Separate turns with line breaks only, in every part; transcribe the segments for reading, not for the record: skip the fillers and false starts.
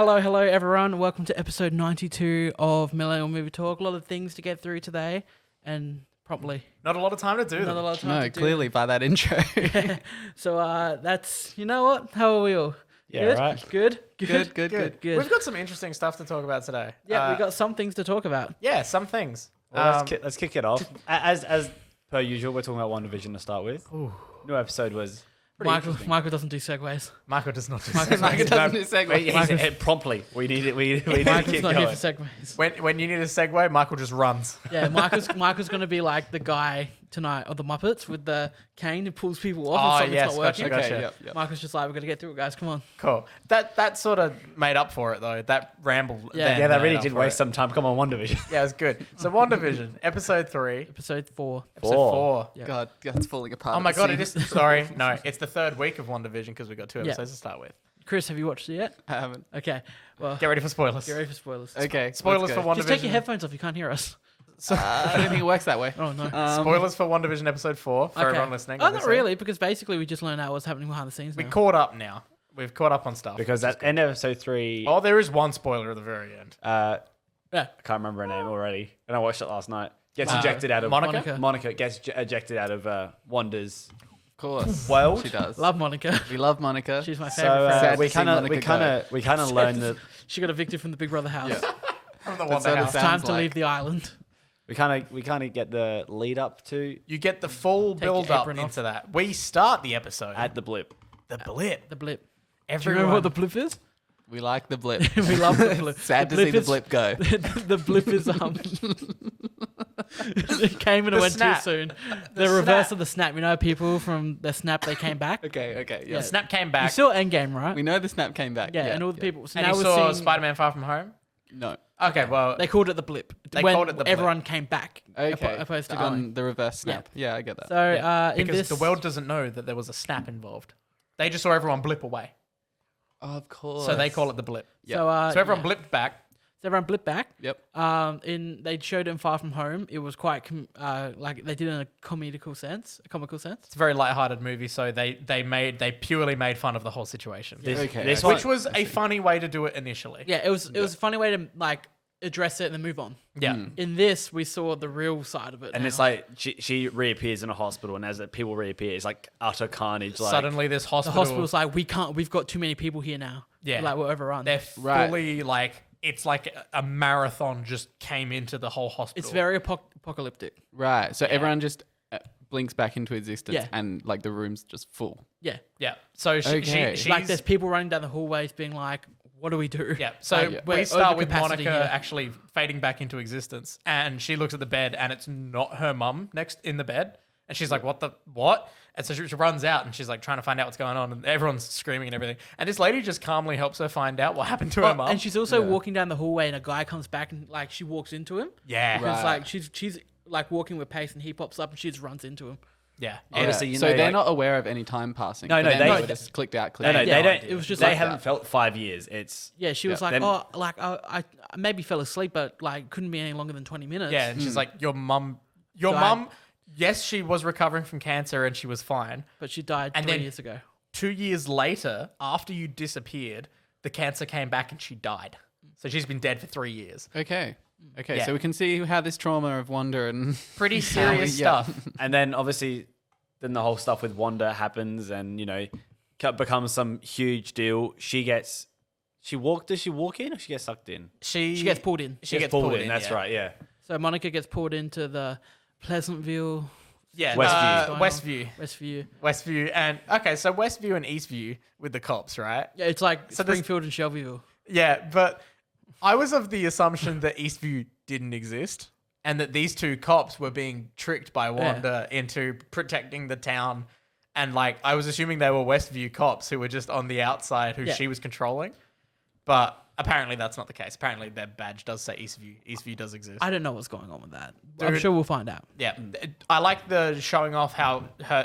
Hello, everyone. Welcome to episode 92 of Millennial Movie Talk. A lot of things to get through today, and probably
Not a lot of time to do
not
them.
a lot of time
No,
to do.
clearly by that intro.
So that's, you know what? How are we all?
Yeah,
Good?
right.
Good.
We've got some interesting stuff to talk about today.
Yeah, we got some things to talk about.
Yeah, some things.
Well, let's kick it off. As per usual, we're talking about WandaVision to start with. New episode was
Michael doesn't do segues.
Michael does not do
Michael doesn't do segues.
promptly. We need it. We need to
Michael's
keep
not
going.
here for segues.
When you need a segue, Michael just runs.
Yeah, Michael's going to be like the guy tonight of the Muppets with the cane who pulls people off and something's not working.
Gotcha.
Yep.
Michael's just like, we've got to get through it, guys. Come on.
Cool. That sort of made up for it though. That ramble.
Yeah.
Yeah, that
made
really
up
did
for
waste
it.
some time. Come on, WandaVision.
Yeah, it was good. So WandaVision, episode 3,
Episode 4.
episode
Four.
4.
Yeah.
God, it's falling apart.
Oh my
at the
god, it
seams.
is. Sorry, no, it's the third week of WandaVision because we got 2 episodes to start with.
Chris, have you watched it yet?
I haven't.
Okay. Well,
Get ready for spoilers.
get ready for spoilers.
Okay.
Spoilers
let's
for
go.
WandaVision.
Just take your headphones off. You can't hear us.
I don't think it works that way.
Oh, no.
Spoilers for WandaVision episode 4 for everyone listening.
Oh, not
obviously.
really, because basically we just learned out what's happening behind the scenes
We
now.
caught up now. We've caught up on stuff.
Because at end of episode 3,
Oh, there is one spoiler at the very end.
Yeah.
I can't remember her name already, and I watched it last night. Gets ejected out of
Monica?
Monica gets ejected out of Wanda's
Of course.
world.
She does.
Love Monica.
We love Monica.
She's my
So
favorite friend.
Sad
we
to see
kind
Monica
of learned that
She got evicted from the Big Brother house.
Yeah.
From the
That's
Wanda
what it
house.
sounds
Time to
like.
leave the island.
we kind of get the lead up to
You get the full
Take your
build up
apron off.
into that. We start the episode
at the blip.
the blip.
The blip. Do you
Everyone,
remember what the blip is?
We like the blip.
We love the blip.
Sad
The
to see the
is-
blip go.
The blip is it came and it
The
went
snap.
too soon. The reverse
snap.
of the snap. You know, people from the snap, they came back.
Okay.
Yeah.
Yeah.
Snap came
You
back.
saw Endgame, right?
We know the snap came back.
Yeah, and all the people. So
and
now
you
we're
saw
seeing.
Spider-Man Far From Home.
No.
Okay, well,
They called it the blip.
They
when
called it the blip.
everyone came back.
Okay.
Opposed to going.
The reverse snap. Yeah, I get that.
So in
because
this,
the world doesn't know that there was a snap involved. They just saw everyone blip away.
Of course.
So they call it the blip.
So,
So everyone
yeah.
blipped back.
So everyone blipped back.
Yep.
They showed it in Far From Home. It was quite like they did it in a comical sense.
It's a very light-hearted movie, so they purely made fun of the whole situation.
Okay.
This
Which
one,
was a funny way to do it initially.
Yeah, it was a funny way to like address it and then move on.
Yeah.
In this, we saw the real side of it.
and
now.
it's like she reappears in a hospital, and as the people reappear, it's like utter carnage. Like
Suddenly this
the
hospital...
hospital's like, we've got too many people here now.
Yeah.
Like we're overrun.
They're
Right.
fully like... It's like a marathon just came into the whole hospital.
It's very apocalyptic.
Right. So everyone just blinks back into existence,
Yeah.
and like the room's just full.
Yeah.
Yeah. So
Okay.
she's...
Like there's people running down the hallways being like, what do we do?
Yeah, so
Like, we're
we start
over
with
capacity
Monica
here.
actually fading back into existence, and she looks at the bed, and it's not her mum next in the bed, and she's like, what? And so she runs out, and she's like trying to find out what's going on, and everyone's screaming and everything, and this lady just calmly helps her find out what happened to her mum.
And she's also walking down the hallway and a guy comes back and like she walks into him.
Yeah.
Because
Right.
like she's like walking with pace and he pops up and she just runs into him.
Yeah.
Obviously, you
so
know,
they're
like-
not aware of any time passing.
No,
For
no,
them,
they-
were just clicked out.
no,
Clicked
no,
out.
they don't.
It was just
they
like
haven't
that.
felt 5 years. It's
Yeah, she was
Yeah.
like,
Them-
I maybe fell asleep, but like couldn't be any longer than 20 minutes.
Yeah, and she's like, your mum, yes, she was recovering from cancer and she was fine.
But she died
And
3
then-
years ago.
2 years later, after you disappeared, the cancer came back and she died. So she's been dead for 3 years.
Okay. Okay.
Yeah.
So we can see how this trauma of Wanda and
Pretty serious
Yeah.
stuff.
and then obviously, then the whole stuff with Wanda happens, and becomes some huge deal. Does she walk in, or she gets sucked in?
She gets pulled in.
She gets pulled in.
That's
yeah.
right. Yeah.
So Monica gets pulled into the Pleasantville,
Yeah,
Westview.
Westview.
Westview.
And okay, so Westview and Eastview with the cops, right?
Yeah, it's like
So there's-
Springfield and Shelbyville.
Yeah, but I was of the assumption that Eastview didn't exist and that these two cops were being tricked by Wanda into protecting the town. And like, I was assuming they were Westview cops who were just on the outside who
Yeah.
she was controlling. But apparently that's not the case. Apparently their badge does say Eastview. Eastview does exist.
I don't know what's going on with that. I'm
Dude.
sure we'll find out.
Yeah, I like the showing off how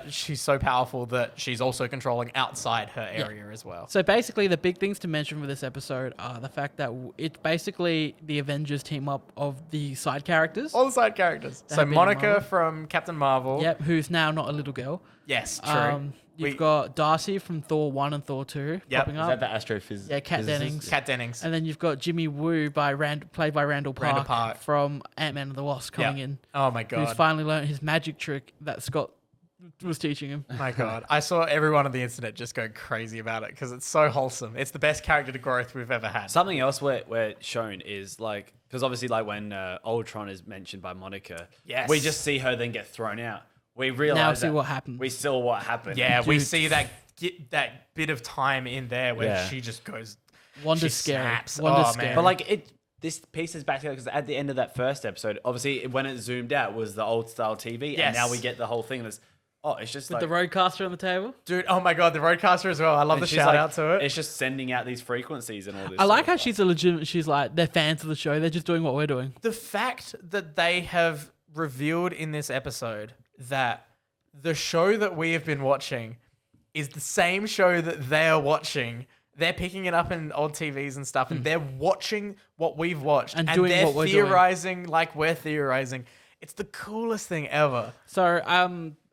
she's so powerful that she's also controlling outside her area as well.
So basically, the big things to mention for this episode are the fact that it's basically the Avengers team up of the side characters.
All the side characters.
That
So
have been in
Monica
Marvel.
from Captain Marvel.
Yep, who's now not a little girl.
Yes, true.
You've got Darcy from Thor 1 and Thor 2
Yep.
popping
Is
up.
that the astrophysicist?
Yeah, Kat Dennings.
Kat Dennings.
And then you've got Jimmy Woo played by Randall Park, from Ant-Man and the Wasp coming in.
Oh my
Who's
god.
finally learned his magic trick that Scott was teaching him.
My god. I saw everyone on the internet just go crazy about it because it's so wholesome. It's the best character growth we've ever had.
Something else we're shown is like, because obviously like when Ultron is mentioned by Monica,
Yes.
we just see her then get thrown out. We realize
Now see
that
what happens.
We saw what happened.
Yeah, we
Dude.
see that bit of time in there where
Yeah.
she just goes.
Wanda's
she
scary.
snaps.
Wanda's
Oh,
scary.
man.
But like this piece is back together because at the end of that first episode, obviously when it zoomed out was the old style TV, and now
Yes.
we get the whole thing. That's it's just
With
like
the roadcaster on the table.
Dude, oh my god, the roadcaster as well. I love
and
the
she's
shout
like-
out to it.
It's just sending out these frequencies and all this.
I like
sort
how
of
she's a legitimate. She's like they're fans of the show. They're just doing what we're doing.
The fact that they have revealed in this episode that the show that we have been watching is the same show that they are watching. They're picking it up in old TVs and stuff, and they're watching what we've watched,
And
and
doing
they're
what we're doing.
theorizing like we're theorizing. It's the coolest thing ever.
So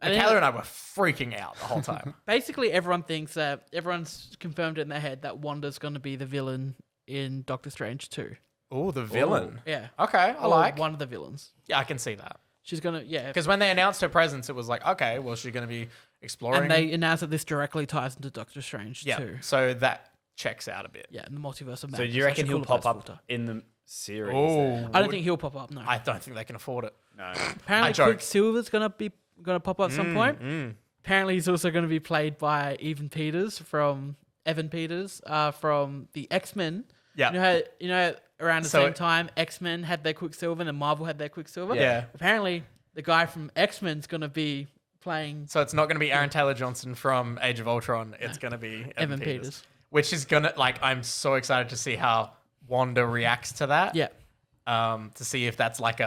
Michaela and I were freaking out the whole time.
basically everyone thinks that everyone's confirmed it in their head that Wanda's going to be the villain in Doctor Strange 2.
Oh, the villain.
Yeah.
Okay, I
Or
like.
one of the villains.
Yeah, I can see that.
She's gonna
Because when they announced her presence, it was like, okay, well, she's going to be exploring.
and they announced that this directly ties into Doctor Strange
yeah,
too.
so that checks out a bit.
Yeah, in the multiverse of
So
madness.
do you reckon
That's a
he'll
cooler
pop
place
up
filter.
in the series?
Oh,
then?
I don't think he'll pop up. No.
I don't think they can afford it.
No.
Apparently,
I joke.
Quicksilver's gonna pop up at some point. Apparently, he's also going to be played by Evan Peters from the X-Men.
Yeah.
You know around the
So
same
it-
time X-Men had their Quicksilver and Marvel had their Quicksilver.
Yeah.
Apparently, the guy from X-Men's going to be playing
So it's not going to be Aaron Taylor Johnson from Age of Ultron. It's going to be
Evan Peters.
Which is going to, like, I'm so excited to see how Wanda reacts to that.
Yeah.
To see if that's like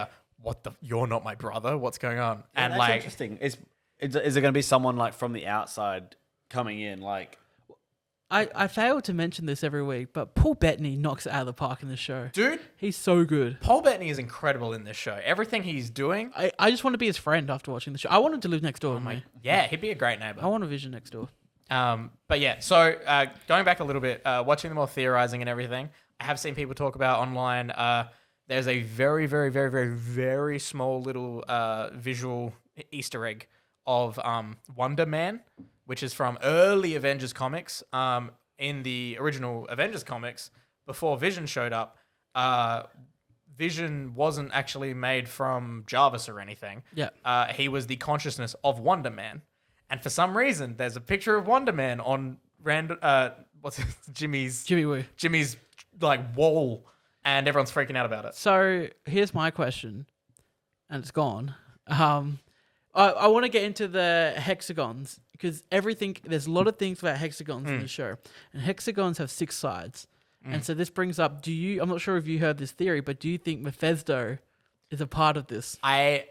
you're not my brother. What's going on?
Yeah,
and
that's
like,
interesting. Is it going to be someone like from the outside coming in? Like,
I fail to mention this every week, but Paul Bettany knocks it out of the park in the show.
dude,
He's so good.
Paul Bettany is incredible in this show. Everything he's doing.
I just want to be his friend after watching the show. I want him to live next door to me.
Yeah, he'd be a great neighbor.
I want a vision next door.
But yeah, so going back a little bit, watching them all theorizing and everything, I have seen people talk about online. There's a very, very, very, very, very small little visual Easter egg of Wonder Man, which is from early Avengers comics. In the original Avengers comics, before Vision showed up, Vision wasn't actually made from Jarvis or anything.
Yeah.
He was the consciousness of Wonder Man. And for some reason, there's a picture of Wonder Man on Jimmy's
Jimmy Woo.
like wall, and everyone's freaking out about it.
So here's my question, and it's gone. I want to get into the hexagons because there's a lot of things about hexagons in the show, and hexagons have 6 sides. And so this brings up, I'm not sure if you heard this theory, but do you think Mephisto is a part of this?
I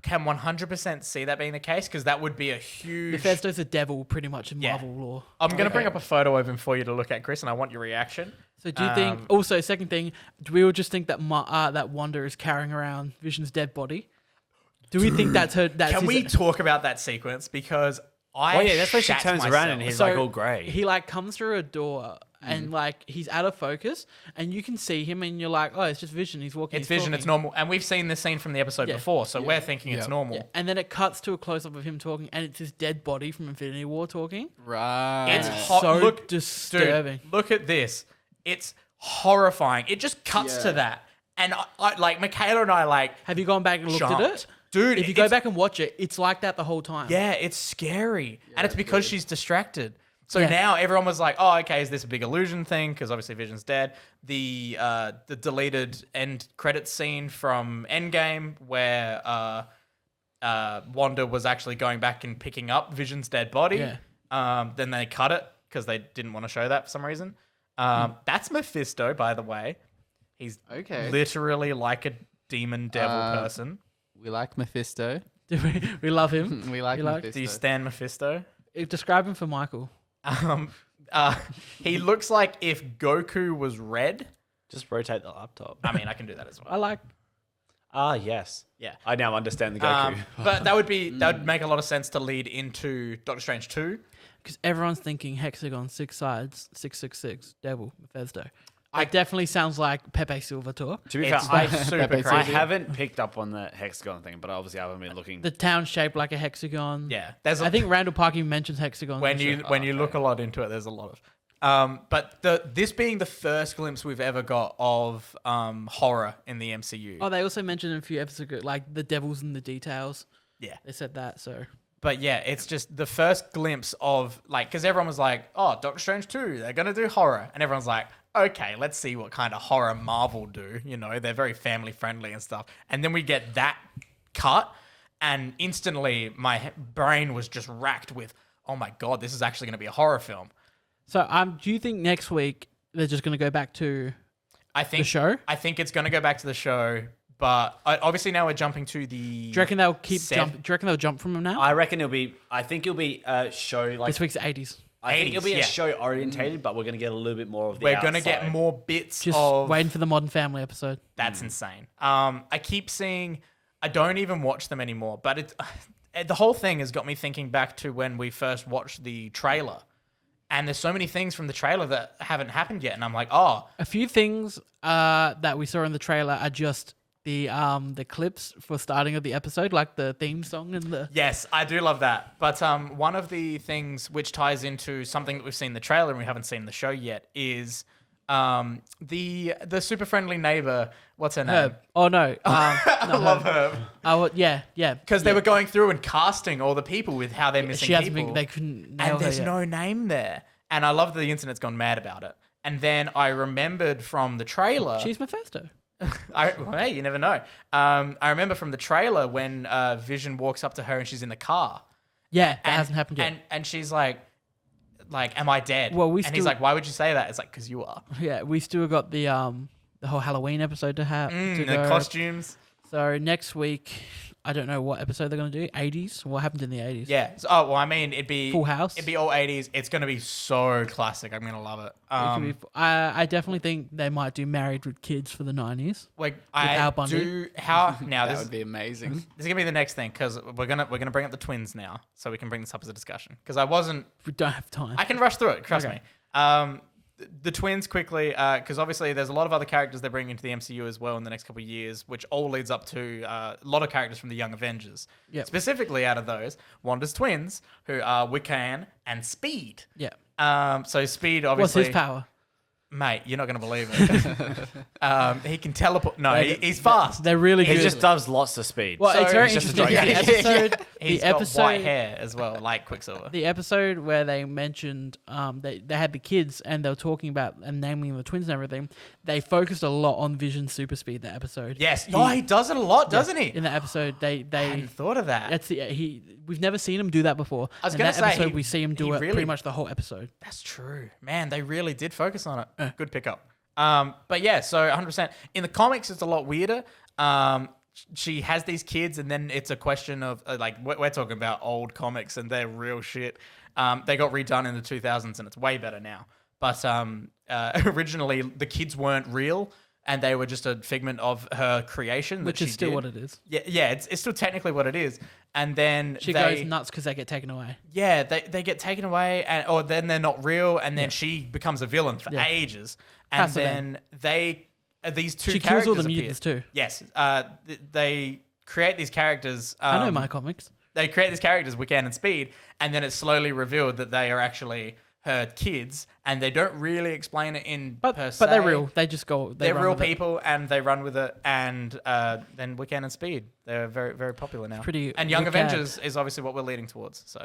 can 100% see that being the case because that would be a huge.
Mephisto's a devil pretty much in
Yeah.
Marvel lore.
I'm going to bring up a photo of him for you to look at, Chris, and I want your reaction.
So do you think, also second thing, do we all just think that that Wanda is carrying around Vision's dead body? Do we think that's her?
Can we talk about that sequence? Because
that's where she
shat
turns around and
myself.
he's
So
like all grey.
He like comes through a door and like he's out of focus and you can see him and you're like, oh, it's just Vision. He's walking.
It's
he's
Vision. It's
talking.
normal, and we've seen this scene from the episode
Yeah.
before, so we're thinking it's normal.
Yeah. And then it cuts to a close up of him talking and it's his dead body from Infinity War talking.
Right.
It's
And
hot.
so
Look,
disturbing.
Dude, look at this. It's horrifying. It just cuts to that, and I like Michaela and I like.
Have you gone back and looked at
jumped.
it?
Dude,
If you go
it's-
back and watch it, it's like that the whole time.
Yeah, it's scary. And it's because she's distracted. So
Yeah.
now everyone was like, oh, okay, is this a big illusion thing? Because obviously Vision's dead. The deleted end credits scene from Endgame where Wanda was actually going back and picking up Vision's dead body.
Yeah.
Then they cut it because they didn't want to show that for some reason. That's Mephisto, by the way. He's
Okay.
literally like a demon devil person.
We like Mephisto.
we love him.
We like
You like-
Mephisto.
Do you stand Mephisto?
Describe him for Michael.
He looks like if Goku was red.
Just rotate the laptop.
I mean, I can do that as well.
I like
Ah, yes.
Yeah.
I now understand the Goku.
But that would make a lot of sense to lead into Doctor Strange 2.
Because everyone's thinking hexagon, 6 sides, 666, devil, Bethesda. It definitely sounds like Pepe Silva talk.
To be fair,
It's
I,
super crazy.
I haven't picked up on the hexagon thing, but obviously I haven't been looking.
The town shaped like a hexagon.
Yeah.
I think Randall Park even mentions hexagons.
when you look a lot into it, there's a lot of. But this being the first glimpse we've ever got of horror in the MCU.
Oh, they also mentioned in a few episodes ago, like the devil's in the details.
Yeah.
They said that, so.
But yeah, it's just the first glimpse of like, because everyone was like, "Oh, Doctor Strange 2, they're gonna do horror," and everyone's like, "Okay, let's see what kind of horror Marvel do." You know, they're very family friendly and stuff. And then we get that cut, and instantly my brain was just racked with, "Oh my god, this is actually gonna be a horror film."
So, do you think next week they're just going to go back to
I think
the show?
I think it's gonna go back to the show, but obviously now we're jumping to the.
Do you reckon they'll keep
Seven-
jump? Do you reckon they'll jump from them now?
I reckon it'll be. I think it'll be a show like.
This week's 80s.
I think it'll be
80s,
a
yeah.
show orientated, but we're gonna get a little bit more of the.
We're gonna
outside.
get more bits
Just
of.
waiting for the Modern Family episode.
That's insane. I keep seeing. I don't even watch them anymore, but it's the whole thing has got me thinking back to when we first watched the trailer, and there's so many things from the trailer that haven't happened yet, and I'm like, oh,
A few things that we saw in the trailer are just the clips for starting of the episode, like the theme song and the.
yes, I do love that. But one of the things which ties into something that we've seen in the trailer and we haven't seen in the show yet is the super friendly neighbor. What's her name?
Herb. Oh no!
I love her.
Oh yeah.
Because they were going through and casting all the people with how they're missing
She hasn't
people.
been. They couldn't nail
And
her
there's
yet.
no name there. And I love that the internet's gone mad about it. And then I remembered from the trailer.
She's Mephisto.
Hey, you never know. I remember from the trailer when Vision walks up to her and she's in the car.
Yeah, that hasn't happened yet.
And she's like, am I dead?
Well,
and he's like, why would you say that? It's like, because you are.
Yeah, we still got the whole Halloween episode to have.
The costumes.
So next week, I don't know what episode they're gonna do. 80s. What happened in the 80s?
Yeah. So, I mean, it'd be
Full House?
It'd be all 80s. It's gonna be so classic. I'm gonna love it.
It could be I definitely think they might do Married with Kids for the 90s.
Like
Al
I
Bundy.
do how now
That
this
would be amazing.
this is gonna be the next thing because we're gonna bring up the twins now, so we can bring this up as a discussion. Because I wasn't.
We don't have time.
I can rush through it. Trust
Okay.
me. The twins quickly, because obviously there's a lot of other characters they bring into the MCU as well in the next couple of years, which all leads up to a lot of characters from the Young Avengers.
Yep.
Specifically, out of those, Wanda's twins, who are Wiccan and Speed.
Yeah.
So Speed,
What's
obviously,
his power?
mate, you're not gonna believe it. He can teleport. No, he's fast.
They're really
He
good.
just does lots of speed.
Well, it's
So
very
he's just
interesting.
a
The
giant.
episode,
He's
the
got
episode,
white hair as well, like Quicksilver.
the episode where they mentioned they had the kids and they were talking about and naming the twins and everything. They focused a lot on Vision super speed. That episode.
Yes. He does it a lot, doesn't he?
In that episode,
I hadn't thought of that.
that's we've never seen him do that before.
I was
In
gonna
that
say,
episode, we see him do
he
it
really-
pretty much the whole episode.
That's true. Man, they really did focus on it. Good pickup. But yeah, so 100%. In the comics, it's a lot weirder. She has these kids, and then it's a question of, like, we're talking about old comics, and they're real shit. They got redone in the 2000s, and it's way better now. But originally, the kids weren't real, and they were just a figment of her creation.
Which
that
is
she
still
did.
what it is.
Yeah, it's still technically what it is. And then
She goes nuts because they get taken away.
yeah, they get taken away, or then they're not real, and then she becomes a villain for
Yeah.
ages, and
House of
then these two
She kills
characters
all the
appear.
mutants too.
Yes, they create these characters.
I know my comics.
They create these characters, Wiccan and Speed, and then it's slowly revealed that they are actually her kids, and they don't really explain it in
But
per se.
they're real. They just go.
They're
run
real
with it.
people, and they run with it. And then Wiccan and Speed, they're very, very popular now.
Pretty
and Young
Wiccan.
Avengers is obviously what we're leading towards. So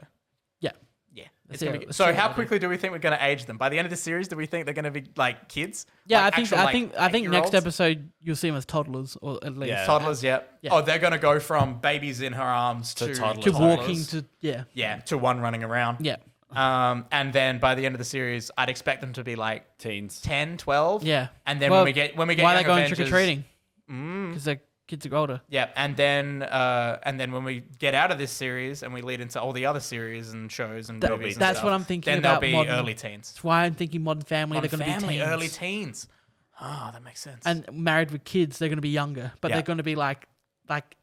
Yeah.
yeah,
Let's
it's gonna
see
be
how-
good. So
let's see
how
how they
quickly do we think we're going to age them? By the end of the series, do we think they're going to be like kids?
Yeah,
Like
I think
actual,
I think I think next
8-year-olds?
episode you'll see them as toddlers or at least
Yeah.
Toddlers, yeah.
Yeah.
Oh, they're going to go from babies in her arms to
toddlers.
to
toddlers.
walking to
Yeah, to one running around.
yeah
And then by the end of the series, I'd expect them to be like
Teens.
10, 12.
yeah.
And then
Well,
when we get
why are they
Young
going
Avengers-
trick or treating? Because their kids are older.
Yeah, and then when we get out of this series and we lead into all the other series and shows and movies, and
That's
stuff,
what I'm thinking
then
about
they'll be
modern-
early teens.
That's why I'm thinking Modern Family.
Modern
They're going to be
Family,
teens.
early teens. Oh, that makes sense.
And Married with Kids, they're going to be younger, but
Yeah.
they're going to be like like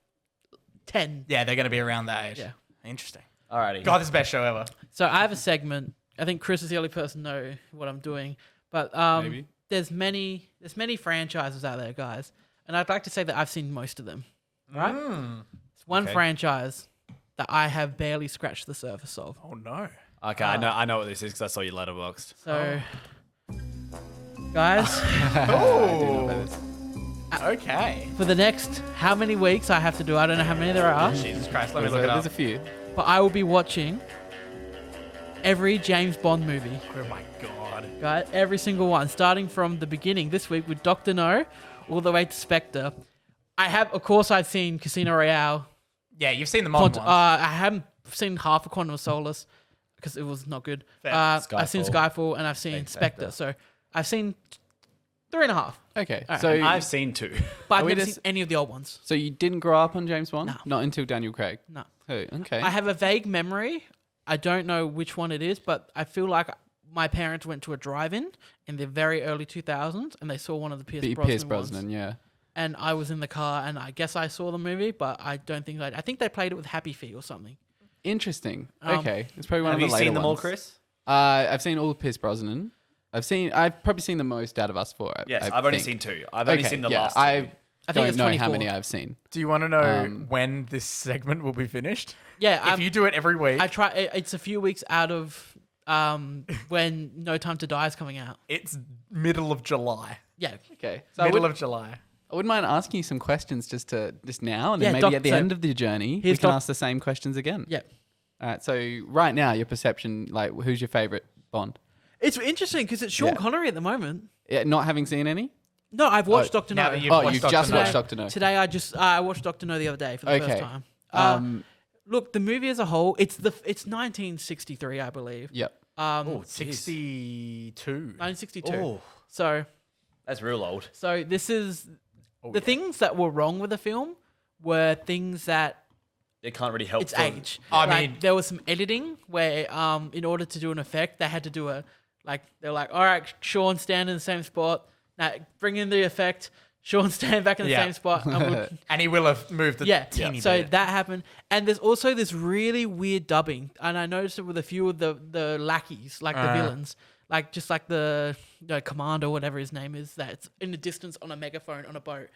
10.
Yeah, they're going to be around that age.
Yeah.
Interesting.
Alrighty.
God, this is the best show ever.
So I have a segment. I think Chris is the only person to know what I'm doing. But
Maybe.
there's many franchises out there, guys. And I'd like to say that I've seen most of them. Right? It's one
Okay.
franchise that I have barely scratched the surface of.
Oh, no.
Okay, I know what this is because I saw your letterboxd.
So, guys,
Oh. Okay.
for the next how many weeks I have to do, I don't know how many there are,
Jesus Christ, let me look it
There's
up.
a few.
but I will be watching every James Bond movie.
Oh, my God.
Guys, every single one, starting from the beginning this week with Dr. No, all the way to Spectre. I've seen Casino Royale.
Yeah, you've seen the modern ones.
I haven't seen half of Quantum of Solace because it was not good.
Fair.
I've seen
Skyfall.
Skyfall and I've seen
Thanks,
Spectre. So I've seen 3.5.
Okay,
Alright.
so
I've seen 2.
But I've
we
never
just-
seen any of the old ones.
so you didn't grow up on James Bond?
No.
Not until Daniel Craig.
No.
Oh, okay.
I have a vague memory. I don't know which one it is, but I feel like my parents went to a drive-in in the very early 2000s and they saw one of the Pierce Brosnan
Pierce
ones.
Brosnan, yeah.
And I was in the car and I guess I saw the movie, but I don't think I think they played it with Happy Feet or something.
Interesting.
Um,
Okay, it's probably one
Have
of
you
the later
seen them all,
ones.
Chris?
I've seen all of Pierce Brosnan. I've probably seen the most out of us four.
Yes,
I
I've only
think.
seen 2. I've only
Okay,
seen the
yeah,
last 2.
I
I think
don't
it's
know
24.
how many I've seen.
Do you want to know
Um,
when this segment will be finished?
Yeah,
If you do it every week,
I try. It's a few weeks out of when No Time to Die is coming out.
it's middle of July.
Yeah,
Okay, so I,
Middle of July.
wouldn't mind asking you some questions just now, and then
Yeah,
maybe at the
so
end of the journey we
here's
can
Doc-
ask the same questions again.
yeah.
All right. So right now, your perception, like, who's your favorite Bond?
It's interesting because it's Sean
Yeah.
Connery at the moment.
Yeah, not having seen any.
No, I've watched Doctor
now
No.
that you've
Oh,
watched
you've
Dr.
just
No.
watched Doctor No.
Today I watched Doctor No the other day for the first
Okay.
time. Look, the movie as a whole, it's 1963, I believe.
Yep.
62.
1962.
Oh,
So
that's real old.
this is
Oh,
the
yeah.
things that were wrong with the film were things that
It can't really help.
it's
them.
age.
I
Like,
mean-
there was some editing where in order to do an effect, they had to do they're like, all right, Sean, stand in the same spot. Now bring in the effect. Sean, stand back in the
Yeah.
same spot. And we'll,
And he will have moved the
yeah.
teeny
So
bit.
that happened. And there's also this really weird dubbing. And I noticed it with a few of the lackeys, like the villains. Like just like the commander, whatever his name is, that's in the distance on a megaphone on a boat.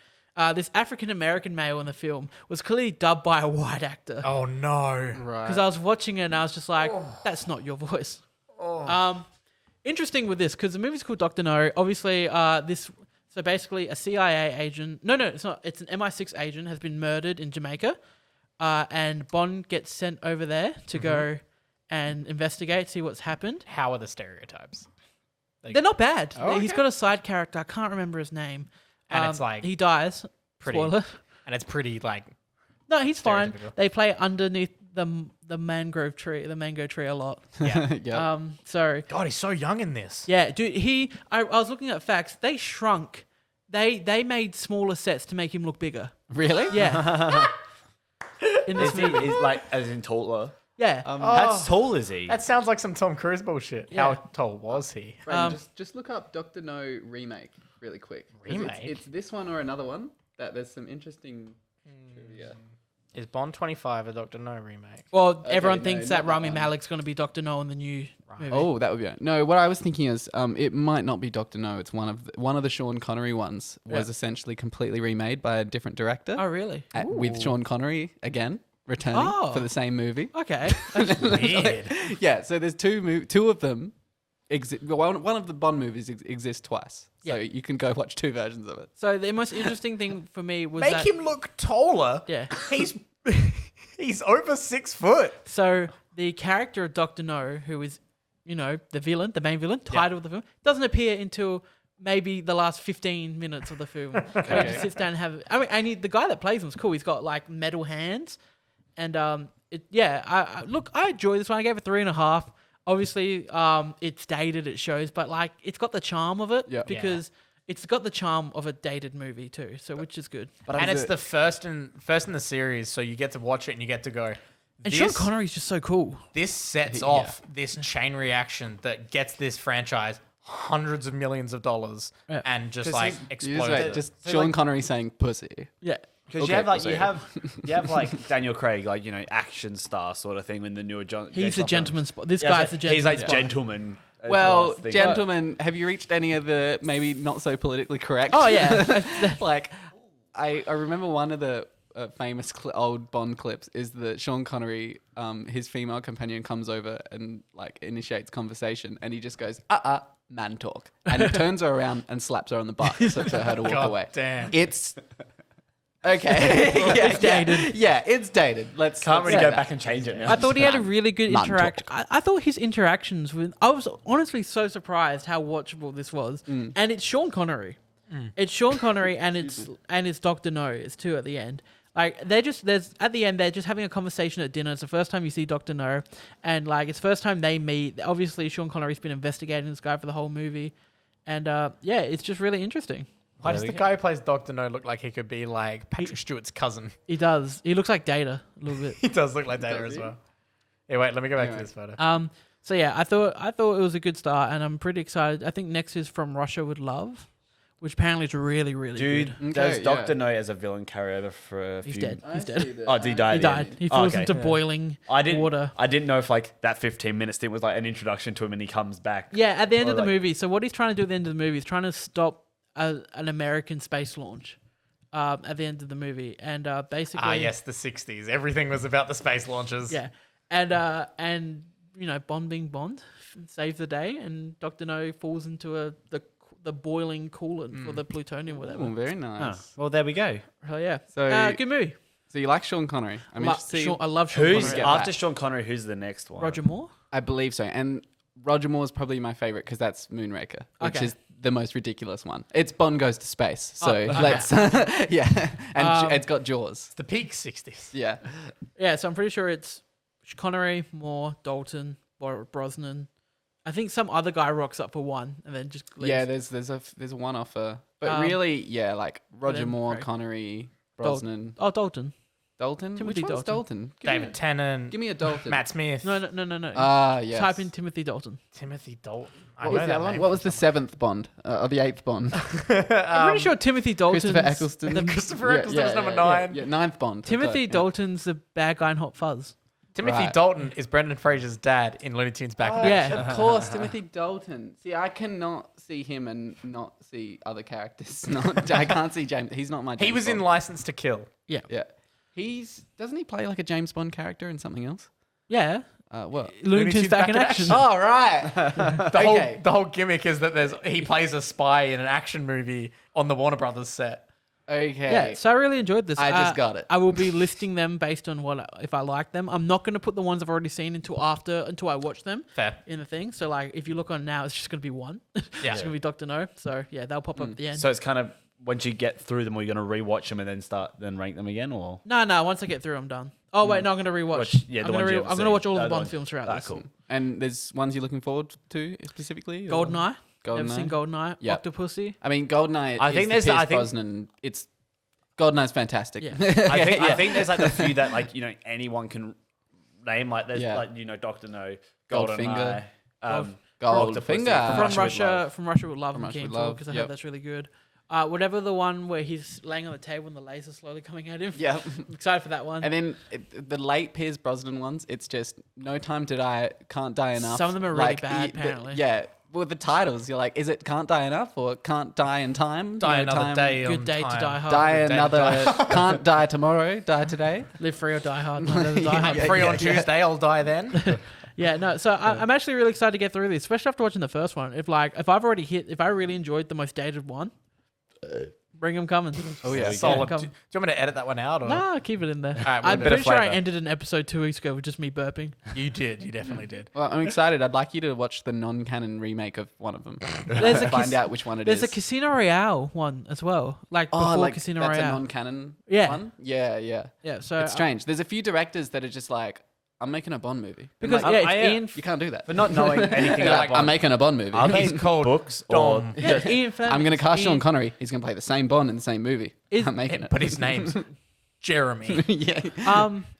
This African American male in the film was clearly dubbed by a white actor.
Oh, no.
Right.
Because I was watching it and I was just like, that's not your voice. Interesting with this, because the movie's called Dr. No. Obviously, so basically a CIA agent, no, it's not, it's an MI6 agent has been murdered in Jamaica. And Bond gets sent over there to go and investigate, see what's happened.
How are the stereotypes?
They're not bad.
Oh,
He's
okay.
got a side character. I can't remember his name.
And it's like
he dies.
pretty-
Spoiler.
And it's pretty, like,
No, he's fine.
Stereotypical.
They play underneath the mango tree a lot.
yeah.
yeah.
So
God, he's so young in this.
yeah, dude. I was looking at facts. They shrunk. They made smaller sets to make him look bigger.
Really?
Yeah. In this
Is he
movie.
is like as in taller?
Yeah.
How tall is he?
That sounds like some Tom Cruise bullshit.
Yeah.
How tall was he?
Brendan, just look up Doctor No remake really quick. 'Cause
Remake?
It's this one or another one that there's some interesting trivia.
Is Bond 25 a Dr. No remake?
Well, everyone
no,
thinks
not
that
that
Rami
one.
Malek's going to be Dr. No in the new movie.
Oh, that would be no. What I was thinking is, it might not be Doctor No. It's one of the Sean Connery ones was
Yeah.
essentially completely remade by a different director
Oh, really?
with Sean Connery again returning
Oh.
for the same movie.
Okay.
Weird.
Yeah, so there's two of them. One of the Bond movies exists twice, so
Yeah.
you can go watch two versions of it.
So the most interesting thing for me was
Make
that
him look taller.
yeah.
He's over 6 foot.
So the character of Dr. No, who is, the villain, the main villain, title of the film, doesn't appear until maybe the last 15 minutes of the film. Where he just sits down and have. I mean, the guy that plays him is cool. He's got like metal hands, and I enjoy this one. I gave it 3.5. Obviously, it's dated. It shows, but like it's got the charm of it
Yeah.
because it's got the charm of a dated movie too. So which is good.
And it's the first in the series, so you get to watch it and you get to go.
And Sean
This,
Connery's just so cool.
this sets off this chain reaction that gets this franchise hundreds of millions of dollars
Yeah.
and just
'Cause
like
You just,
explodes
wait,
it.
just Sean Connery saying "pussy."
Yeah.
Because
Okay,
you have like
so-
you have like Daniel Craig, like action star sort of thing in the newer John.
He's the
James Bond
gentleman
films.
spot. This
Yeah,
guy's
so
the gentleman
He's like
spot.
gentleman. as
Well,
I think.
gentlemen, have you reached any of the maybe not so politically correct?
Oh, yeah.
Like, I remember one of the famous old Bond clips is that Sean Connery, his female companion comes over and like initiates conversation, and he just goes, man talk, and he turns her around and slaps her on the butt so for her to walk
God
away.
damn.
It's okay.
It's dated.
Yeah, it's dated. Let's
Can't really
say
go
that.
back and change it now.
I thought he had a really good
Man
interaction. I thought his interactions with. I was honestly so surprised how watchable this was, and it's Sean Connery. It's Sean Connery, and it's Dr. No. It's two at the end. Like at the end they're just having a conversation at dinner. It's the first time you see Dr. No, and like it's the first time they meet. Obviously, Sean Connery's been investigating this guy for the whole movie, and yeah, it's just really interesting.
Why does the guy who plays Dr. No look like he could be like Patrick Stewart's cousin?
He does. He looks like Data a little bit.
He does look like Data
Does
as
he?
well. Yeah, wait, let me go back
Anyway.
to this photo.
So yeah, I thought it was a good start, and I'm pretty excited. I think next is From Russia with Love, which apparently is really, really
Dude,
good.
does
Okay,
Doctor
yeah.
No as a villain carry over for a
He's
few?
dead. He's dead.
Oh, did he die?
He
at the
died.
end?
He
Oh,
falls
okay.
into boiling water.
I didn't know if like that 15-minute stint was like an introduction to him and he comes back.
Yeah, at the end
Or
of the
like-
movie. So what he's trying to do at the end of the movie is trying to stop an American space launch at the end of the movie, and basically,
Yes, the 60s. Everything was about the space launches.
yeah, and Bond being Bond saves the day, and Dr. No falls into the boiling coolant for the plutonium, or whatever.
Oh, very
Oh,
nice.
well, there we go.
Hell yeah!
So-
Good movie.
So you like Sean Connery? I mean,
I love Sean
Who's
Connery.
after Sean Connery? Who's the next one?
Roger Moore?
I believe so. And Roger Moore is probably my favorite because that's Moonraker, which
Okay.
is the most ridiculous one. It's Bond goes to space. So
okay.
let's, yeah. And it's got Jaws.
It's the peak 60s.
Yeah.
Yeah, so I'm pretty sure it's Connery, Moore, Dalton, Brosnan. I think some other guy rocks up for one and then just leaves.
Yeah, there's a one offer. But really, yeah, like Roger
then
Moore,
Craig.
Connery, Brosnan,
Oh, Dalton.
Dalton.
Timothy
Which one's
Dalton.
Dalton? Give
David Tennant.
me a Dalton.
Matt Smith.
No.
Yes.
Type in Timothy Dalton.
Timothy Dalton.
What was the other one? What was the seventh Bond? Or the eighth Bond?
I'm pretty sure Timothy Dalton.
Christopher Eccleston.
Christopher Eccleston was number 9.
Yeah, ninth Bond.
Timothy
Yeah.
Dalton's the bad guy in Hot Fuzz.
Timothy
Right.
Dalton is Brendan Fraser's dad in Looney Tunes Back in the
Yeah.
Of course, Timothy Dalton. See, I cannot see him and not see other characters. I can't see James. He's not my James
He was in
Bond.
License to Kill.
Yeah.
Yeah. Doesn't he play like a James Bond character in something else?
Yeah.
What?
Looney Tunes back in action.
Oh, right.
The whole gimmick is that he plays a spy in an action movie on the Warner Brothers set.
Okay.
Yeah, so I really enjoyed this.
I just got it.
I will be listing them based on if I like them. I'm not going to put the ones I've already seen until I watch them.
Fair.
In the thing. So like, if you look on now, it's just going to be one.
Yeah.
It's going to be Dr. No. So yeah, they'll pop up at the end.
So it's kind of once you get through them, are you going to rewatch them and then rank them again, or?
No. Once I get through, I'm done. Oh wait, no, I'm going to rewatch.
Watch- yeah, the
I'm
ones you
going
haven't
to watch
seen.
all of the
The
Bond
ones-
films throughout
Ah,
this.
cool.
And there's ones you're looking forward to specifically? or-
GoldenEye. Never
GoldenEye?
seen GoldenEye.
Yep.
Octopussy.
I mean, GoldenEye.
I think
is
there's-
the
I
Pierce
think-
Brosnan. GoldenEye's fantastic.
Yeah.
I think there's like a few that like anyone can name. Like there's
Yeah.
like Dr. No,
Goldfinger.
GoldenEye,
Goldfinger.
From
Russia with Love.
From Russia with Love,
From
I'm
Russia
keen
with
for
Love,
because I
yep.
heard that's really good. Whatever the one where he's laying on the table and the laser slowly coming at him.
Yeah.
I'm excited for that one.
And then the late Pierce Brosnan ones, it's just No Time to Die, Can't Die Enough.
Some of them are really bad, apparently.
Yeah. Well, the titles, you're like, is it Can't Die Enough or Can't Die in Time?
Die
You know,
another
time-
day.
Good
on
day
time.
to die hard.
Die
Good day to
another. Can't die tomorrow. Die today.
Live free or die hard. None of the die hard.
Yeah.
Free on Tuesday, I'll die then.
Yeah, no. So I'm actually really excited to get through this, especially after watching the first one. If I really enjoyed the most dated one, bring them coming.
Oh, yeah.
Solid.
Come.
Do you want me to edit that one out? Or?
Nah, keep it in there.
right,
I'm
bit of
pretty sure I
flavour.
ended an episode 2 weeks ago with just me burping.
You did. You definitely did.
Well, I'm excited. I'd like you to watch the non-canon remake of one of them.
There's a
Find out which one it
There's
is.
a Casino Royale one as well, like before
like
Casino
that's a
Royale.
non-canon
Yeah.
one? Yeah.
Yeah, so
It's strange. There's a few directors that are just like, I'm making a Bond movie. And
because
like,
yeah, it's
I,
Ian.
you can't do that.
for not knowing anything
You're
about
like, I'm
Bond.
making a Bond movie.
Are
He's
these
called
books
Dom.
or
Yeah, Ian Fleming.
I'm going to cast Sean
Ian-
Connery. He's going to play the same Bond in the same movie. I'm making it.
But his name's Jeremy.
yeah.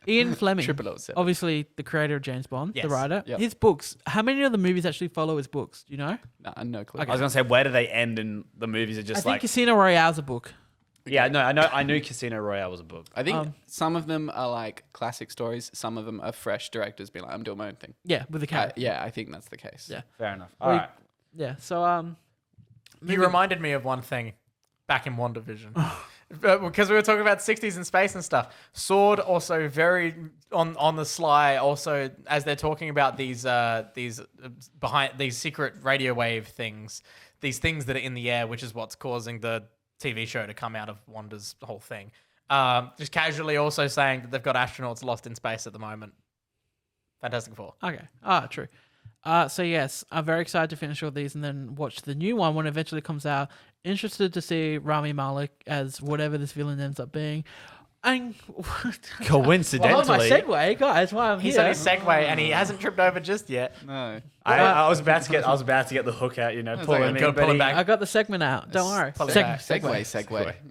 Ian Fleming.
007.
Obviously, the creator of James Bond, the
Yes.
writer.
Yep.
His books. How many of the movies actually follow his books? Do you know?
No clue.
I was gonna say, where do they end in the movies? Are
I
just
think
like
Casino Royale's a book.
Yeah, no, I knew Casino Royale was a book.
I think some of them are like classic stories. Some of them are fresh directors being like, I'm doing my own thing.
Yeah, with the character.
Yeah, I think that's the case.
Yeah.
Fair enough.
Well,
All right.
Yeah. So
You reminded me of one thing back in WandaVision. Because we were talking about 60s and space and stuff. Sword also very on the sly. Also, as they're talking about these behind these secret radio wave things, these things that are in the air, which is what's causing the TV show to come out of Wanda's whole thing. Just casually also saying that they've got astronauts lost in space at the moment. Fantastic Four.
okay. True. So yes, I'm very excited to finish all these and then watch the new one when it eventually comes out. Interested to see Rami Malek as whatever this villain ends up being. And
Coincidentally,
hold my segue, guys. Why I'm
He's
here?
on his segue and he hasn't tripped over just yet.
No.
I was about to get the hook out, pull
like,
him
gotta
in,
pull
but
him
he-
back.
I got the segment out. Don't worry.
pull it back.
Segue.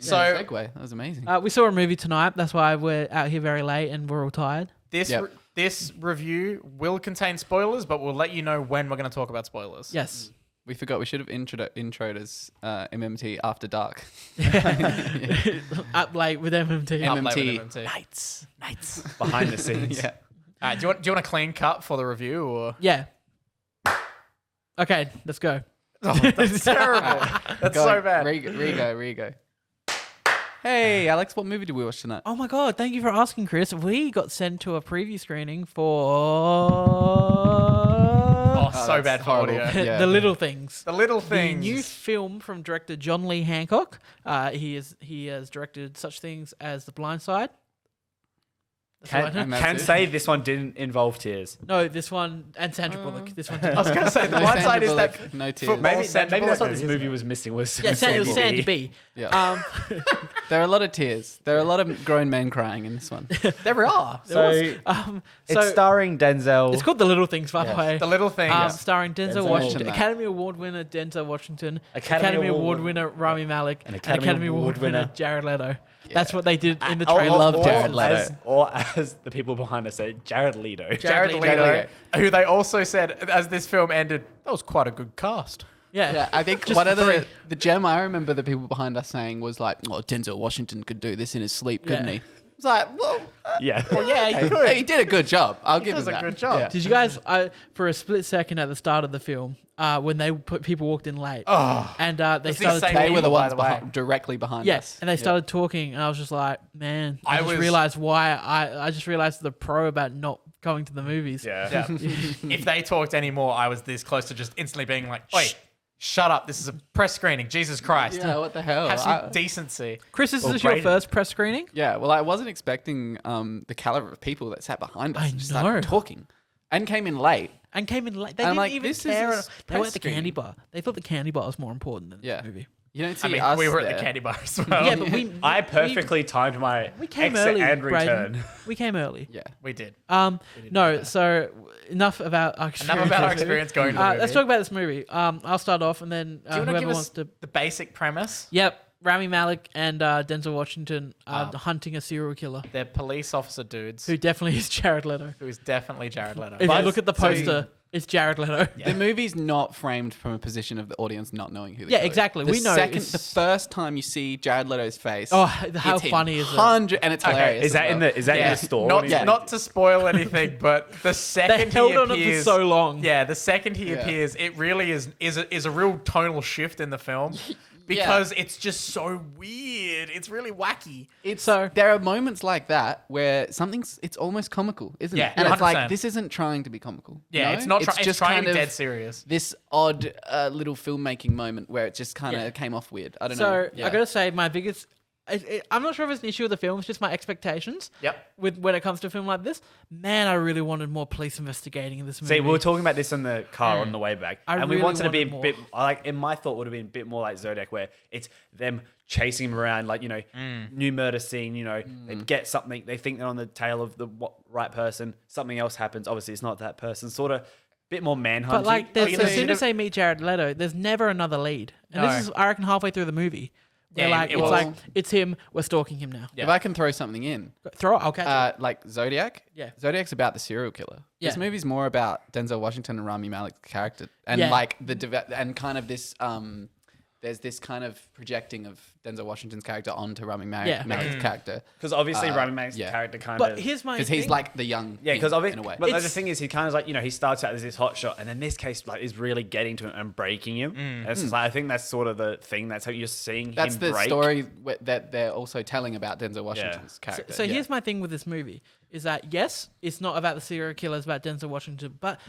So-
Segue. That was amazing.
We saw a movie tonight. That's why we're out here very late and we're all tired.
This review will contain spoilers, but we'll let you know when we're going to talk about spoilers.
Yes.
We forgot we should have introed as MMT After Dark.
Up late with MMT.
M-
Up late
MMT.
with MMT.
Nights.
behind the scenes.
Yeah.
All right, do you want a clean cut for the review or?
Yeah. Okay, let's go.
Oh, that's terrible. That's
Go,
so bad.
Rigo. Hey, Alex, what movie did we watch tonight?
Oh my god, thank you for asking, Chris. We got sent to a preview screening for
Oh, so
that's
bad for
horrible.
audio.
Yeah.
The Little Things.
The little
The
things.
new film from director John Lee Hancock. He has directed such things as The Blind Side. That's all I know.
And that's
Can
it.
say this one didn't involve tears.
No, this one and Sandra Bullock. This one.
I was going to say, the
No
one
Sandra
side is that
Bullock, no tears.
football
Maybe
Sandra
that's what
Bullock
this
movie,
movie
isn't
was missing. Was
Yeah, it was Sandy B.
Yeah. There are a lot of tears. There are a lot of grown men crying in this one.
There are.
There
So
was.
it's starring Denzel.
It's called The Little Things, by the
Yes.
way.
The little things.
Starring Denzel
Denzel
Washington,
Washington.
Academy Award winner Denzel Washington,
Academy
Award
Award
winner Rami Malek, and
Academy
Academy Award
Award
winner
winner
Jared Leto. That's what they did in the
Or-
trailer.
love
or
Jared Leto.
Or as the people behind us say, Jared Leto.
Jared
Leto.
Leto, who they also said, as this film ended, that was quite a good cast.
Yeah.
Yeah, I think
Just
one of
three.
the gem I remember the people behind us saying was like, "Oh, Denzel Washington could do this in his sleep, couldn't
Yeah.
he?" It's like, well,
Yeah.
Yeah, he
hey,
could.
he did a good job. I'll give him
does a
that.
good job.
Yeah.
Did you guys, for a split second at the start of the film, when people walked in late,
Oh.
and they
It's the
started
same
They were the
By
ones
the way.
directly behind
yeah,
us.
and they started talking, and I was just like, man, I
I
just
was-
realized why I just realized the pro about not going to the movies.
Yeah.
Yeah. If they talked anymore, I was this close to just instantly being like, wait, shut up. This is a press screening. Jesus Christ.
Yeah, what the hell?
Have some decency.
Chris, is
Well,
this your
Brady-
first press screening?
Yeah, well, I wasn't expecting the caliber of people that sat behind us
I
and just started
know.
talking and came in late.
And came in late. They
I'm
didn't
like,
even
this is
care.
a
They
press
were at the candy
screening.
bar. They thought the candy bar was more important than
Yeah.
the movie.
You don't see
I mean,
us
we were at
there.
the candy bar as well.
Yeah, but we
I perfectly timed my
we came
exit
early,
and
Braden.
return.
We came early.
Yeah.
We did.
No, so enough about our experience.
Enough about our
with the movie.
experience going to the movie.
Let's talk about this movie. I'll start off, and then
Do you want to
whoever
give
wants
us
to.
the basic premise?
Yep, Rami Malek and Denzel Washington are hunting a serial killer
They're police officer dudes
who definitely is Jared Leto.
who is definitely Jared Leto.
If
But-
you look at the
so-
poster, it's Jared Leto.
The movie's not framed from a position of the audience not knowing who the
Yeah,
killer is.
exactly.
The
We know
the
it's-
first time you see Jared Leto's face.
Oh, how
it's him.
funny is it?
And it's hilarious.
Is that
as
in
well.
the
Yeah.
store?
Not,
Yeah.
not to spoil anything, but the
They
second
held
he
on it
appears,
for so long.
yeah, the second he
Yeah.
appears, it really is a real tonal shift in the film because it's just so weird. It's really wacky.
There are moments like that where it's almost comical, isn't
Yeah,
it? And it's
100%.
like, this isn't trying to be comical.
Yeah,
you
it's
know?
not. It's
just
trying
kind
to be
of
dead serious.
this odd little filmmaking moment where it just kind of
Yeah.
came off weird. I don't
So
know. Yeah.
I gotta say, my biggest. I'm not sure if it's an issue with the film. It's just my expectations.
Yep.
With when it comes to a film like this, man, I really wanted more police investigating in this movie.
See, we were talking about this in the car on the way back,
I
and we
really
wanted to be a
wanted more.
bit like in my thought would have been a bit more like Zodiac, where it's them chasing him around, like new murder scene. They get something, they think they're on the tail of the right person, something else happens. Obviously, it's not that person. Sort of bit more manhunt.
But like, there's,
you know,
as soon
you
as they meet Jared Leto, there's never another lead, and
No.
this is, I reckon, halfway through the movie. Where,
Yeah,
like
it
it's
was.
like it's him. We're stalking him now.
If I can throw something in,
Throw it. I'll catch it.
like Zodiac.
Yeah.
Zodiac's about the serial killer. This
Yeah.
movie's more about Denzel Washington and Rami Malek's character, and
Yeah.
like and kind of this there's this kind of projecting of Denzel Washington's character onto Rami
Yeah.
Malek's character.
Because obviously Rami Malek's
yeah.
character kind
But
of.
here's my
Because
thing.
he's like the young
Yeah, because
him,
obviously,
in a way.
but the
It's-
thing is, he kind of like he starts out as this hot shot, and in this case, like is really getting to him and breaking him. And it's just like I think that's sort of the thing. That's how you're seeing
That's
him
the
break.
story that they're also telling about Denzel Washington's character.
So
yeah.
here's my thing with this movie is that yes, it's not about the serial killer, it's about Denzel Washington. But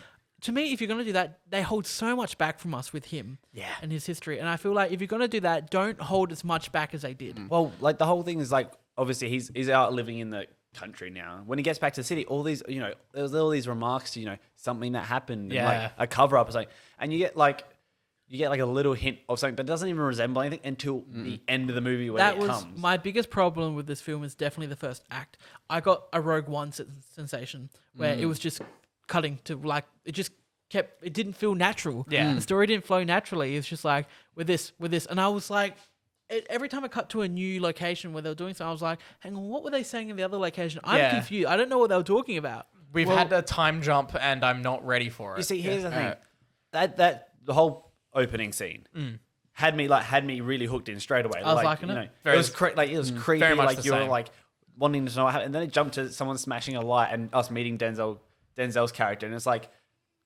to me, if you're gonna do that, they hold so much back from us with him, and his history. And I feel like if you're gonna do that, don't hold as much back as they did.
Well, like the whole thing is like obviously he's out living in the country now. When he gets back to the city, all these there's all these remarks to something that happened, and like a cover up or something, and you get like a little hint of something, but it doesn't even resemble anything until the end of the movie where
That
it
was
comes.
my biggest problem with this film. Is definitely the first act. I got a Rogue One sensation where it was just cutting to like it just kept. It didn't feel natural.
Yeah.
the story didn't flow naturally. It's just like with this, and I was like. Every time I cut to a new location where they were doing something, I was like, hang on, what were they saying in the other location? I'm
Yeah.
confused. I don't know what they were talking about.
We've had a time jump, and I'm not ready for it.
You see, here's the thing. That the whole opening scene had me really hooked in straight away.
I was liking it.
It
Very-
was it was creepy.
very much
Like
the
you were
same.
like wanting to know what happened, and then it jumped to someone smashing a light and us meeting Denzel's character, and it's like,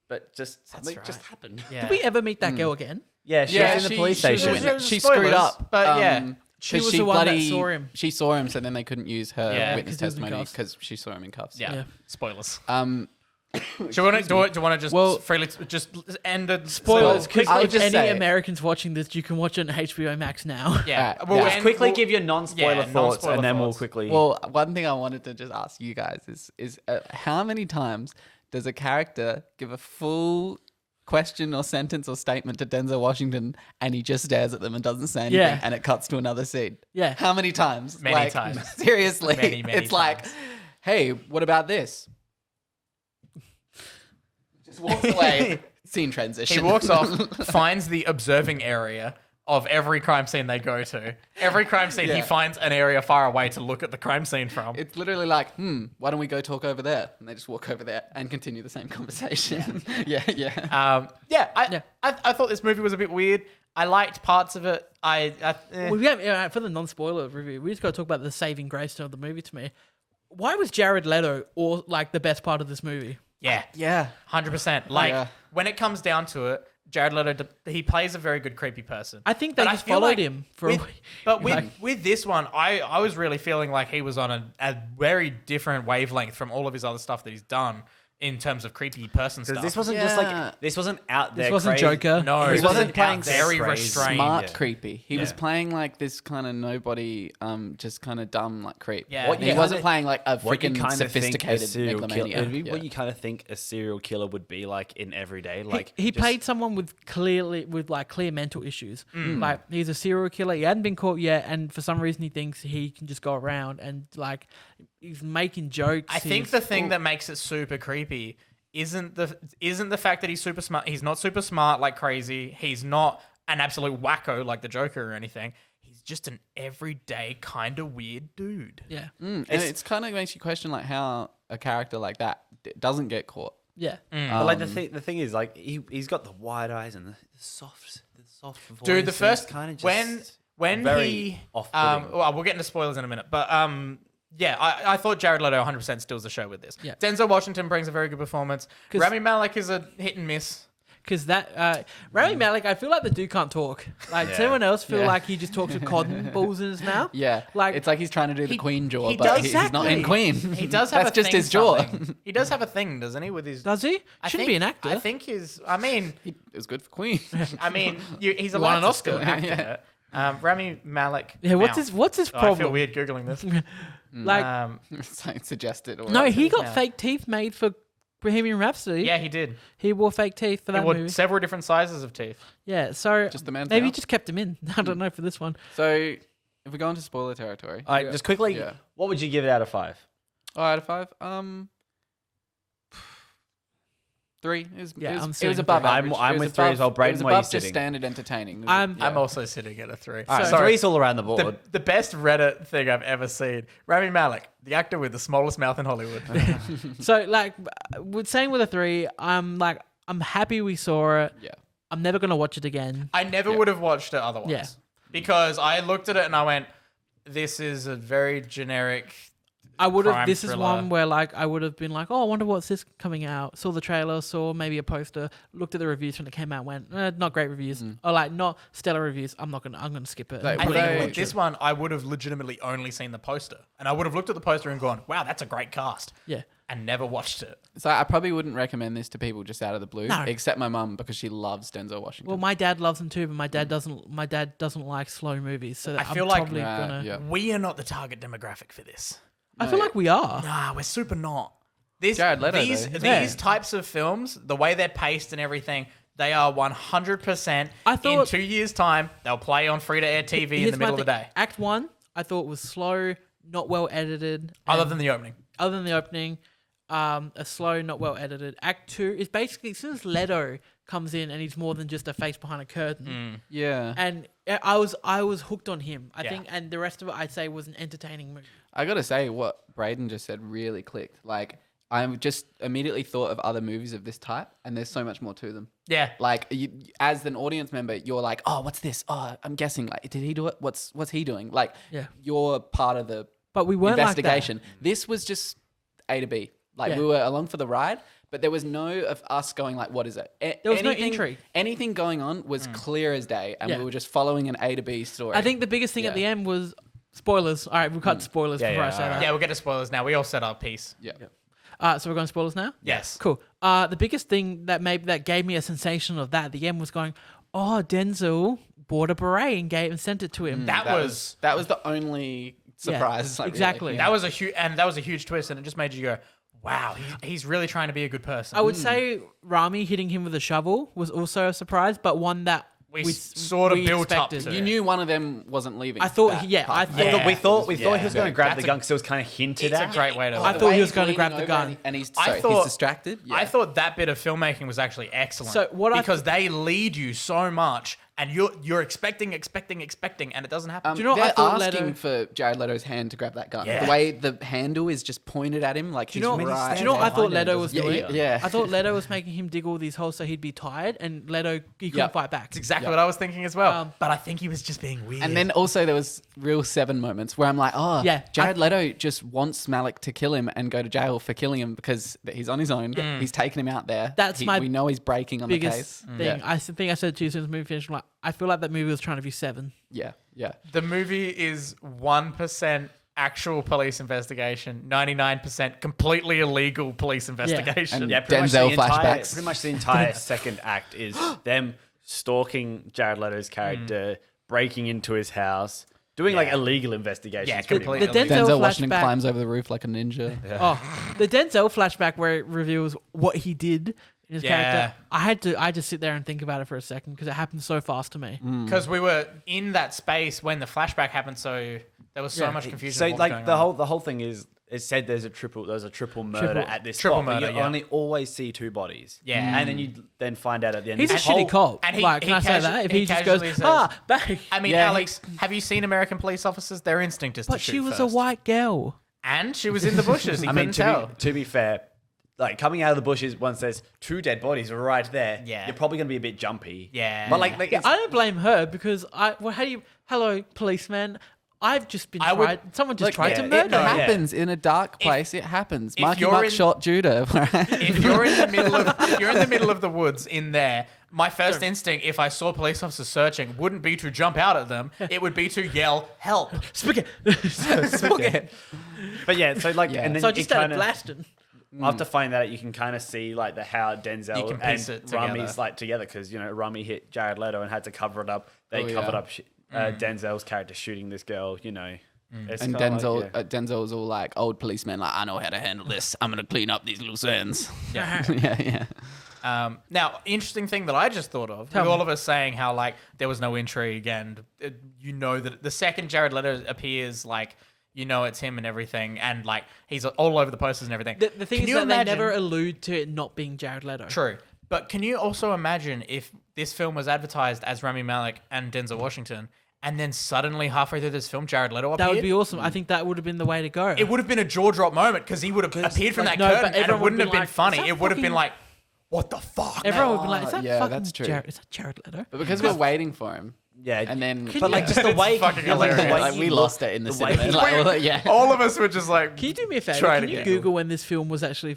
but just something just happened.
Yeah.
Did we ever meet that girl again?
Yeah, she was in the police station.
she
screwed
spoilers,
up,
but yeah.
She
'cause
was the one that saw him.
She saw him, so then they couldn't use her
Yeah.
witness
'Cause he was in
testimony
cuffs.
because she saw him in cuffs.
Yeah.
Yeah.
Spoilers.
Um,
Do you want to just
Well-
freely just end it?
Spoilers.
Well, I'll
If
just
any
say-
Americans watching this, you can watch it on HBO Max now.
Yeah.
Alright,
We'll
yeah.
Just
end-
quickly
we'll-
give your non-spoiler
yeah,
thoughts,
non-spoiler
and then we'll
thoughts.
quickly.
well, one thing I wanted to just ask you guys is how many times does a character give a full question or sentence or statement to Denzel Washington and he just stares at them and doesn't say anything
Yeah.
and it cuts to another scene?
Yeah.
How many times?
Many times.
Seriously.
Many
it's like,
times.
hey, what about this? Just walks away. Scene transition.
He walks off, finds the observing area of every crime scene they go to. Every crime scene, he
Yeah.
finds an area far away to look at the crime scene from.
It's literally like, why don't we go talk over there? And they just walk over there and continue the same conversation. Yeah, yeah.
I thought this movie was a bit weird. I liked parts of it.
Well, for the non-spoiler review, we just got to talk about the saving grace of the movie to me. Why was Jared Leto or like the best part of this movie?
yeah,
Yeah.
100%. Like
Yeah.
when it comes down to it, Jared Leto, he plays a very good creepy person.
I think they
But
just
feel
followed
like
him for
with,
a week.
But with,
Like-
with this one, I was really feeling like he was on a very different wavelength from all of his other stuff that he's done in terms of creepy person stuff.
because this wasn't just
Yeah.
like this wasn't out there.
This wasn't
crazy.
Joker.
No,
He
he
wasn't
wasn't
playing
out very
crazy.
restrained.
Smart
Yeah.
creepy. He was
Yeah.
playing like this kind of nobody, just kind of dumb like creep.
Yeah.
What
He
you
wasn't
kinda-
playing like a
What you
freaking
kind of think a
sophisticated
serial killer,
megalomaniac.
it'd be
Yeah.
what you kind of think a serial killer would be like in everyday. Like
He
just-
played someone with clear mental issues. Like he's a serial killer. He hadn't been caught yet, and for some reason he thinks he can just go around and like he's making jokes.
I think the thing that makes it super creepy isn't the fact that he's super smart. He's not super smart like crazy. He's not an absolute wacko like the Joker or anything. He's just an everyday kind of weird dude.
yeah,
And it's kind of makes you question like how a character like that doesn't get caught.
yeah.
But like the thing is like he's got the wide eyes and the soft voice.
Dude, the first
kind of
when
very
he
off-putting.
well, we'll get into spoilers in a minute, but yeah, I thought Jared Leto 100% steals the show with this.
Yeah.
Denzel Washington brings a very good performance.
'Cause-
Rami Malek is a hit and miss.
Because that Rami Malek, I feel like the dude can't talk. Like does
Yeah.
anyone else feel
Yeah.
like he just talks with cotton balls in his mouth?
Yeah,
Like-
it's like he's trying to do the
He-
Queen jaw,
he
but
does-
he's not in
exactly.
Queen.
He does have
That's
a
just
thing
his jaw.
something. He does have a thing, doesn't he? With his
Does he?
I
Shouldn't
think-
be an actor.
I think I mean,
It was good for Queen.
he's
He
allowed
won an
to
Oscar.
still act in
Yeah.
it. Rami Malek.
Yeah.
mouth.
What's his
Oh, I feel
problem?
weird googling this.
like
It's suggested. Or
no, he
his
got
mouth?
fake teeth made for Bohemian Rhapsody.
Yeah, he did.
He wore fake teeth for
He
that
wore
movie.
several different sizes of teeth.
Yeah, so
Just the man's
maybe he
mouth?
just kept him in. I don't know for this one.
So if we go into spoiler territory,
All right, just quickly,
Yeah.
what would you give it out of 5?
out of 5, 3.
Yeah, I'm
it
sitting
was above
three.
average.
I'm
It was
with 3 as well.
above-
Braden,
it was
where are you
above just
sitting?
standard entertaining.
I'm-
I'm also sitting at a 3.
All right,
So-
3's all around the board.
The best Reddit thing I've ever seen. Rami Malek, the actor with the smallest mouth in Hollywood.
So like, with saying with a 3, I'm happy we saw it.
Yeah.
I'm never gonna watch it again.
I never would have watched it otherwise.
Yeah.
Because I looked at it and I went, this is a very generic.
I would have.
crime
This is
thriller.
one where like I would have been like, oh, I wonder what's this coming out. Saw the trailer, saw maybe a poster, looked at the reviews when it came out, went, not great reviews, or like not stellar reviews. I'm gonna skip it.
Like,
I
Would
think
I-
with this one, I would have legitimately only seen the poster. And I would have looked at the poster and gone, wow, that's a great cast.
Yeah.
And never watched it.
So I probably wouldn't recommend this to people just out of the blue,
No.
except my mum because she loves Denzel Washington.
Well, my dad loves them too, but my dad doesn't. My dad doesn't like slow movies, so
I
I'm
feel like-
probably gonna.
yeah.
We are not the target demographic for this.
I feel like we are.
Nah, we're super not. This,
Jared Leto,
these
though.
these types of films, the way they're paced and everything, they are 100%.
I
in
thought-
2 years' time, they'll play on free-to-air TV in
Here's
the
my
middle of the
thing.
day.
Act 1, I thought was slow, not well edited.
Other
and-
than the opening.
other than the opening, a slow, not well edited. Act 2 is basically as soon as Leto comes in and he's more than just a face behind a curtain.
Yeah.
And I was hooked on him. I
Yeah.
think, and the rest of it I'd say was an entertaining movie.
I gotta say, what Braden just said really clicked. Like, I just immediately thought of other movies of this type, and there's so much more to them.
Yeah.
Like, as an audience member, you're like, oh, what's this? Oh, I'm guessing. Like, did he do it? What's he doing? Like,
Yeah.
you're part of the
But we weren't
investigation.
like that.
This was just A to B. Like,
Yeah.
we were along for the ride, but there was no of us going like, what is it?
There was no intrigue.
Anything going on was clear as day, and
Yeah.
we were just following an A to B story.
I think the biggest thing at
Yeah.
the end was spoilers. All right, we'll cut to spoilers
Yeah,
before I
yeah,
say
alright.
that.
Yeah, we'll get to spoilers now. We all said our piece.
Yeah.
So we're going spoilers now?
Yes.
Cool. The biggest thing that gave me a sensation of that at the end was going, oh, Denzel bought a beret and sent it to him.
That was
that was the only surprise. like, really.
exactly.
Yeah.
that was a huge twist, and it just made you go, wow, he's really trying to be a good person.
I would say Rami hitting him with a shovel was also a surprise, but one that
We sort of built up
expected.
to.
You knew one of them wasn't leaving.
I thought,
that
I
part.
thought,
Yeah.
We thought he
Yeah.
was going to grab
That's
the
a-
gun because it was kind of hinted
it's a
at.
great way to.
I
The
thought
way
he was
he's
gonna grab
leaning
the
over
gun.
and he's
I
sorry,
thought-
he's distracted. Yeah.
I thought that bit of filmmaking was actually excellent.
So what I
because they lead you so much, and you're expecting, and it doesn't happen.
Do you know what I
they're
thought
asking
Leto?
for Jared Leto's hand to grab that gun.
Yeah.
The way the handle is just pointed at him, like
Do
he's
you know,
right.
do you know what I thought
behind him,
Leto was
doesn't
doing?
he?
Yeah.
I thought Leto was making him dig all these holes so he'd be tired, and Leto he couldn't
Yep.
fight back.
That's exactly what I was thinking as well.
Um,
but I think he was just being weird.
And then also there was real Seven moments where I'm like, oh,
Yeah,
Jared Leto just wants Malik to kill him and go to jail for killing him because he's on his own. He's taken him out there.
That's my
we know he's breaking on the
Biggest
case.
thing.
Yeah.
I think I said to you as soon as the movie finished, I'm like, I feel like that movie was trying to be Seven.
Yeah, yeah.
the movie is 1% actual police investigation, 99% completely illegal police investigation.
And
Yeah, pretty
Denzel
much
flashbacks.
Pretty much the entire second act is them stalking Jared Leto's character, breaking into his house, doing like illegal investigations.
Yeah,
pretty
completely
much.
The Denzel
Denzel Washington
flashback-
climbs over the roof like a ninja.
Oh, the Denzel flashback where it reveals what he did in his
Yeah.
character. I had to sit there and think about it for a second because it happened so fast to me.
Because we were in that space when the flashback happened, so there was so
Yeah.
much confusion.
So
of what was
like
going
the
on.
whole thing is it said there's a triple murder at this
Triple
spot, but
murder,
you
yeah.
only always see two bodies.
Yeah.
And then you then find out at the end.
He's a
this
shitty
whole-
cop.
and he-
Like,
he
can I say
casu-
that? If
he
he just goes,
casually says-
back.
I mean,
Yeah,
Alex, have you seen American police officers? Their instinct is to
But
shoot
she was
first.
a white girl.
And she was in the bushes. He
I mean,
couldn't tell.
to be fair, like coming out of the bushes once there's two dead bodies right there,
Yeah.
you're probably gonna be a bit jumpy.
Yeah.
But like
Yeah,
it's-
I don't blame her because hello, policeman. I've just been
I would-
tried. Someone just
Look,
tried
yeah,
to
it
murder
It
No,
her.
yeah.
happens in a dark place. It happens.
if
Marky
you're
Mark
in-
shot Judah.
If you're in the middle of the woods in there, my first instinct, if I saw police officers searching, wouldn't be to jump out at them. It would be to yell help.
Spaghetti.
but yeah, so like,
Yeah.
and then
So I
you
just started
kinda,
blasting.
after finding that, you can kind of see like how
You
Denzel
can
and
piece it
Rami's
together.
like together because Rami hit Jared Leto and had to cover it up. They
Oh,
covered
yeah.
up Denzel's character shooting this girl. It's
And
kinda
Denzel,
like, yeah.
Denzel was all like old policeman, like I know how to handle this. I'm gonna clean up these loose ends. yeah.
Now, interesting thing that I just thought of,
Tell
with
me.
all of us saying how like there was no intrigue, and you know that the second Jared Leto appears, like it's him and everything, and like he's all over the posters and everything.
The thing
Can
is
you
that they
imagine-
never allude to it not being Jared Leto.
True. But can you also imagine if this film was advertised as Rami Malek and Denzel Washington, and then suddenly halfway through this film, Jared Leto appeared?
That would be awesome. I think that would have been the way to go.
It would have been a jaw drop moment because he would have appeared from
like,
that
no,
curtain,
but
and it
everyone
wouldn't
would
have
be
been
like,
funny.
"Is that
It would have been
fucking-"
like, what the fuck?
Everyone would be like, "Is that
yeah,
fucking
that's true.
Jared? Is that Jared Leto?"
But because we're waiting for him,
Yeah,
and then
but like just the
It's
way,
fucking
yeah, like the
hilarious.
way
like,
he
we
looked,
lost it in the
way
cinema.
he-
Like, well, yeah.
All of us were just like,
Can you do me a favor?
Try
Can
to
you
get-
Google when this film was actually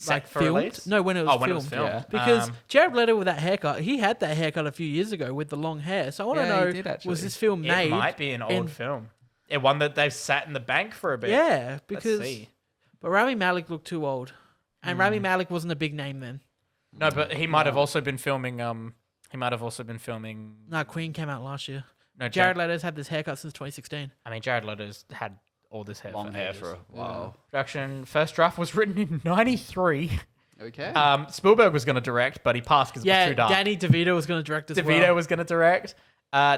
like
for
filmed?
release?
No, when it was
Oh, when it
filmed.
was filmed.
Yeah.
Because Jared Leto with that haircut, he had that haircut a few years ago with the long hair. So I want to
Yeah, he
know,
did actually.
was this film
it
made?
might be an old
in-
film. It one that they've sat in the bank for a bit.
Yeah,
Let's
because
see.
but Rami Malek looked too old, and Rami Malek wasn't a big name then.
No, but he might have also been filming. He might have also been filming.
No, Queen came out last year.
No,
Jared Leto's had this haircut since 2016.
I mean, Jared Leto's had all this hair.
long
for
hair
ages.
for a while.
Production first draft was written in '93.
Okay.
Spielberg was going to direct, but he passed because it was
Yeah,
too dark.
Danny DeVito was going to direct as
DeVito
well.
was going to direct.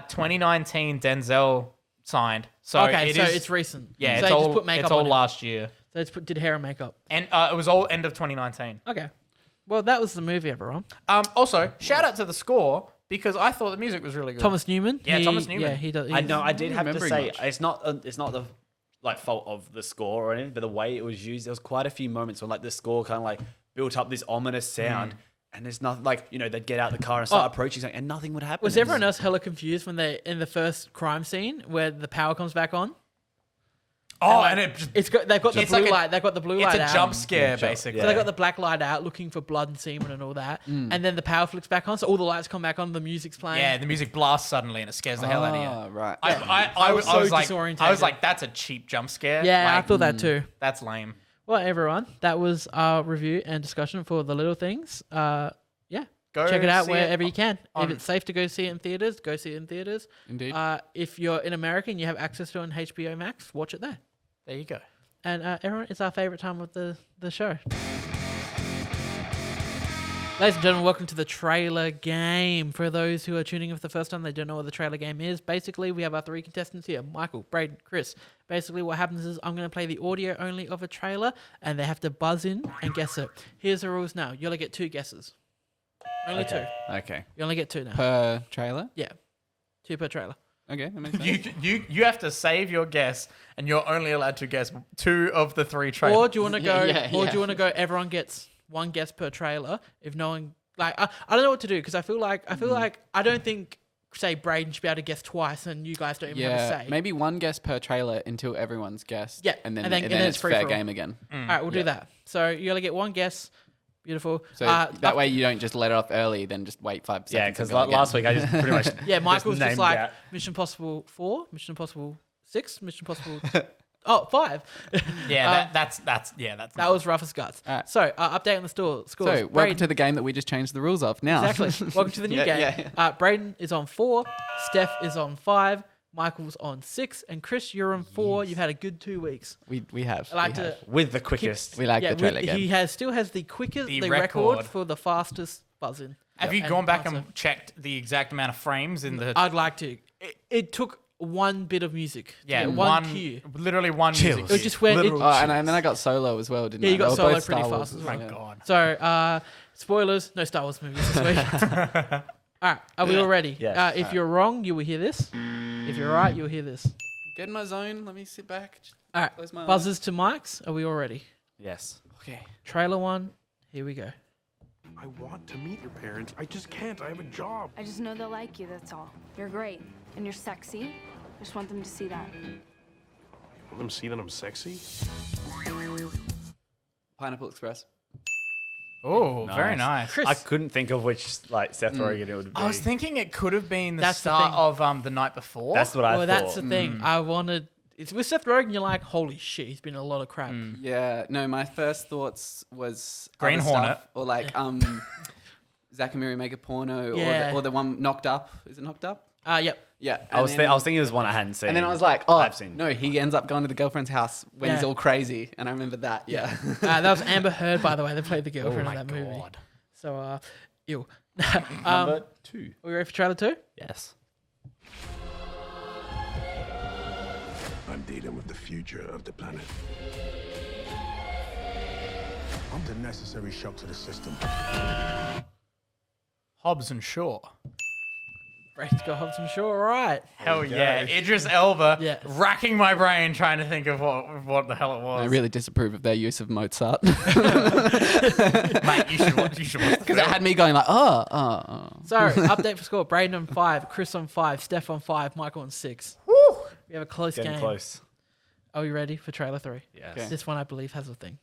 2019, Denzel signed. So
Okay, so
is-
it's recent.
Yeah,
so
it's
they
all
just put makeup
it's all
on it.
last year,
So it's did hair and makeup.
and it was all end of 2019.
Okay. Well, that was the movie, everyone.
Also, shout out to the score because I thought the music was really good.
Thomas Newman.
Yeah, Thomas Newman.
Yeah, he does.
I know. I did have to
remembering
say
much.
it's not the like fault of the score or anything, but the way it was used. There was quite a few moments when like the score kind of like built up this ominous sound, and there's nothing like they'd get out the car and start approaching something, and nothing would happen.
Was everyone else hella confused when they in the first crime scene where the power comes back on?
Oh,
like,
and it just,
They've got the
It's
blue
like a-
light. They've got the blue
it's
light
a
out.
jump scare
Yeah.
basically.
So they got the black light out, looking for blood and semen and all that, and then the power flicks back on. So all the lights come back on. The music's playing.
Yeah, the music blasts suddenly and it scares the hell out of you.
Oh, right.
I was
so
like,
disorientated.
that's a cheap jump scare.
Yeah, I
Like,
thought that too.
that's lame.
Well, everyone, that was our review and discussion for The Little Things. Yeah,
Go
check it out
see
wherever you can. If
on-
it's safe to go see it in theaters, go see it in theaters.
Indeed.
If you're in America and you have access to it on HBO Max, watch it there.
There you go.
And everyone, it's our favorite time of the show. Ladies and gentlemen, welcome to the trailer game. For those who are tuning in for the first time, they don't know what the trailer game is. Basically, we have our three contestants here, Michael, Braden, Chris. Basically, what happens is I'm going to play the audio only of a trailer, and they have to buzz in and guess it. Here's the rules now. You only get 2 guesses. Only 2.
Okay.
You only get 2 now.
Per trailer.
Yeah. 2 per trailer.
Okay, that makes sense.
You have to save your guess, and you're only allowed to guess 2 of the 3 trailers.
Or do you want to go?
Yeah,
Or
yeah.
do you want to go? Everyone gets 1 guess per trailer. If no one like, I don't know what to do because I feel like I don't think say Braden should be able to guess twice, and you guys don't even have
Yeah,
a say.
maybe 1 guess per trailer until everyone's guessed.
Yeah,
and then
and then
it's
it's free
fair
for all.
game again.
All right, we'll do that. So you only get 1 guess. Beautiful.
So that way you don't just let it off early, then just wait 5 seconds.
Yeah,
and
because
go again.
last week I just pretty much
yeah, Michael's just
named
like
out.
Mission Impossible 4, Mission Impossible 6, Mission Impossible. Oh, 5.
Yeah, that's
That was rough as guts.
All right.
So update on the scores.
So welcome
Braden-
to the game that we just changed the rules of now.
Exactly. Welcome to the new
Yeah,
game.
yeah.
Braden is on 4, Steph is on 5, Michael's on 6, and Chris, you're on 4. You've had a good 2 weeks.
We have.
I like
we
to.
have.
with the quickest.
We like the trailer game.
He still has the quickest
The
the
record.
record for the fastest buzzing.
Have you
And
gone back
answer.
and checked the exact amount of frames in the?
I'd like to. It took 1 bit of music. to
yeah,
get
one
cue.
literally one
Chills.
music.
It was just when it,
Literal-
Oh, and then I got Solo as well, didn't I?
Yeah, you got
They were
Solo
both
pretty
Star Wars
fast as
as
well.
My
well.
God.
So, spoilers. No Star Wars movies this week. All right, are we all ready?
Yeah.
If you're wrong, you will hear this. If you're right, you'll hear this.
Get in my zone. Let me sit back.
All right,
Close my eyes.
buzzers to mics. Are we all ready?
Yes.
Okay.
Trailer 1. Here we go.
I want to meet your parents. I just can't. I have a job.
I just know they'll like you, that's all. You're great. And you're sexy. I just want them to see that.
Want them to see that I'm sexy?
Pineapple Express.
Oh, very nice.
Chris,
I couldn't think of which like Seth Rogen it would be.
I was thinking it could have been the
That's the
start
thing.
of the night before.
That's what I
well,
thought.
that's the thing. I wanted. It's with Seth Rogen. You're like, holy shit, he's been in a lot of crap.
Yeah. No, my first thoughts was
Green
other
Hornet.
stuff, or like Zack and Miri make a porno,
Yeah.
or the one Knocked Up. Is it Knocked Up?
Yep.
Yeah.
I was
then-
thinking it was one I hadn't seen.
And then I was like, oh,
I've seen.
no, he ends up going to the girlfriend's house when he's
Yeah.
all crazy. And I remember that. Yeah.
That was Amber Heard, by the way. They played the girlfriend
Oh
in
my
that movie.
God.
So, ew.
Number 2.
Are we ready for trailer 2?
Yes.
I'm dealing with the future of the planet. I'm the necessary shock to the system.
Hobbs and Shaw.
Braden's got Hobbs and Shaw. All right.
Hell yeah. Idris Elba.
Yeah.
Racking my brain trying to think of what the hell it was.
I really disapprove of their use of Mozart.
Mate, you should watch the
Because it had me going like, oh.
So, update for score. Braden on 5, Chris on 5, Steph on 5, Michael on 6. We have a close
Getting
game.
close.
Are we ready for trailer 3?
Yes.
Okay.
This one, I believe, has a thing.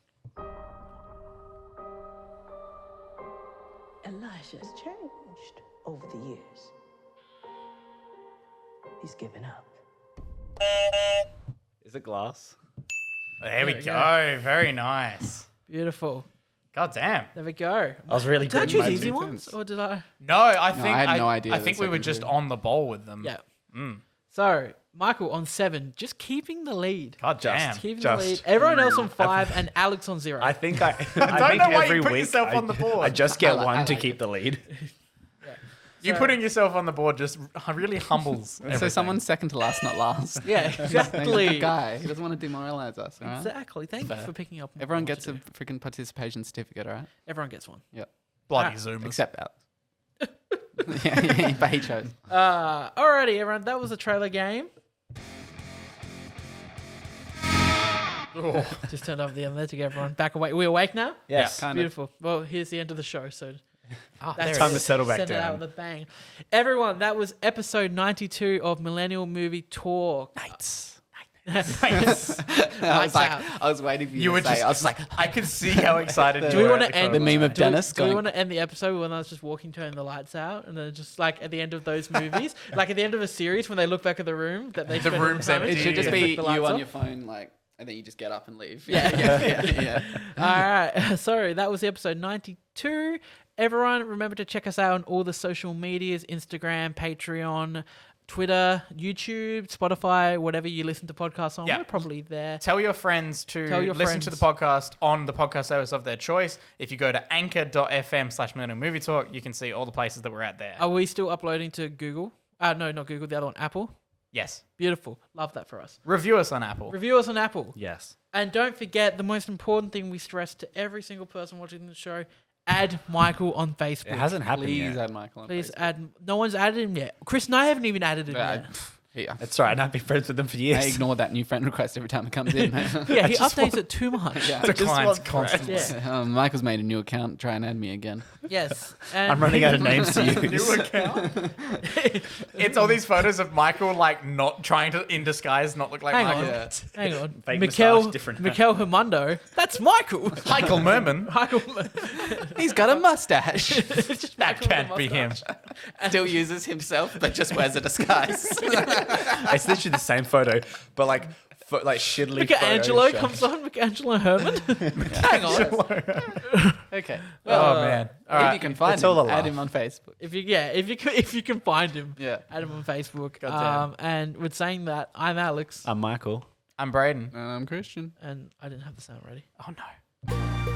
Elijah's changed over the years. He's given up.
Is it glass?
There we
There we
go. Very nice.
Beautiful.
God damn.
There we go.
I was really
Did I
good.
choose easy ones? Or did I?
No, I think
I had no idea
I
the
think we were
second
just
two.
on the ball with them.
Yeah. So, Michael on 7, just keeping the lead.
God damn.
Keeping
Just.
the lead. Everyone else on 5 and Alex on 0.
I think I
don't
I think
know why you
every
put
week
yourself on the board.
I just get
I
one to
like
keep the lead.
You putting yourself on the board just really humbles.
So
everything.
someone's second to last, not last.
Yeah,
He's a
exactly.
good guy. He doesn't want to demoralize us, all right?
Exactly. Thank you for picking up. on
Everyone
what
gets
to
a
do.
freaking participation certificate, all right?
Everyone gets one.
Yep.
bloody Zoomers.
Except Alex. yeah, but he chose.
Alrighty, everyone. That was the trailer game. Just turned off the end there to get everyone back awake. We awake now?
Yes.
Kind of.
Beautiful. Well, here's the end of the show. So
There
Time
it
to
is.
settle back
send it out
down.
with a bang. Everyone, that was episode 92 of Millennial Movie Talk.
Nights.
Lights
I was like,
out.
I was waiting for you,
You
to
were
say.
just
I was like,
I could see how excited
Do
you
we
were
want
at
to
the
end
the meme of Dennis
Do we
going.
want to end the episode when I was just walking, turning the lights out, and then just like at the end of those movies, like at the end of a series when they look back at the room that they
The
spent all
room's
time in,
empty.
It should just
flick
be
the
you
lights
on
off.
your phone, like, and then you just get up and leave.
Yeah.
yeah.
All right. So that was the episode 92. Everyone, remember to check us out on all the social medias: Instagram, Patreon, Twitter, YouTube, Spotify, whatever you listen to podcasts on.
Yeah.
We're probably there.
Tell your friends to
Tell your
listen to the
friends.
podcast on the podcast service of their choice. If you go to anchor.fm/Millennial Movie Talk, you can see all the places that we're at there.
Are we still uploading to Google? No, not Google. The other one, Apple.
Yes.
Beautiful. Love that for us.
Review us on Apple.
Review us on Apple.
Yes.
And don't forget the most important thing we stress to every single person watching the show: add Michael on Facebook.
It hasn't happened
Please
yet.
add Michael on
Please
Facebook.
add. No one's added him yet. Chris and I haven't even added him yet.
Yeah.
That's right. I've been friends with them for
I
years.
ignore that new friend request every time it comes in.
Yeah, he updates it too much.
Yeah.
Declines constantly.
Yeah.
Michael's made a new account. Try and add me again.
Yes. And
I'm running out of names to use.
New account. It's all these photos of Michael like not trying to in disguise not look like
Hang
Michael.
on.
Yeah.
Hang on.
Fake
Mikel
moustache, different hat.
Hermondo. That's Michael.
Michael Merman.
Michael.
He's got a mustache.
Just
That
Michael
can't
with a
be him.
mustache.
Still uses himself, but just wears a disguise.
It's literally the same photo, but like shittily.
Michelangelo
photoshopped.
comes on. Michelangelo Herman. Hang on.
Okay.
Oh man. All
If
right.
you can find
It's all
him,
a
add
laugh.
him on Facebook.
If you can find him,
Yeah.
add him on Facebook.
Goddamn.
And with saying that, I'm Alex,
I'm Michael.
I'm Braden.
And I'm Christian.
and I didn't have the sound ready.
Oh no.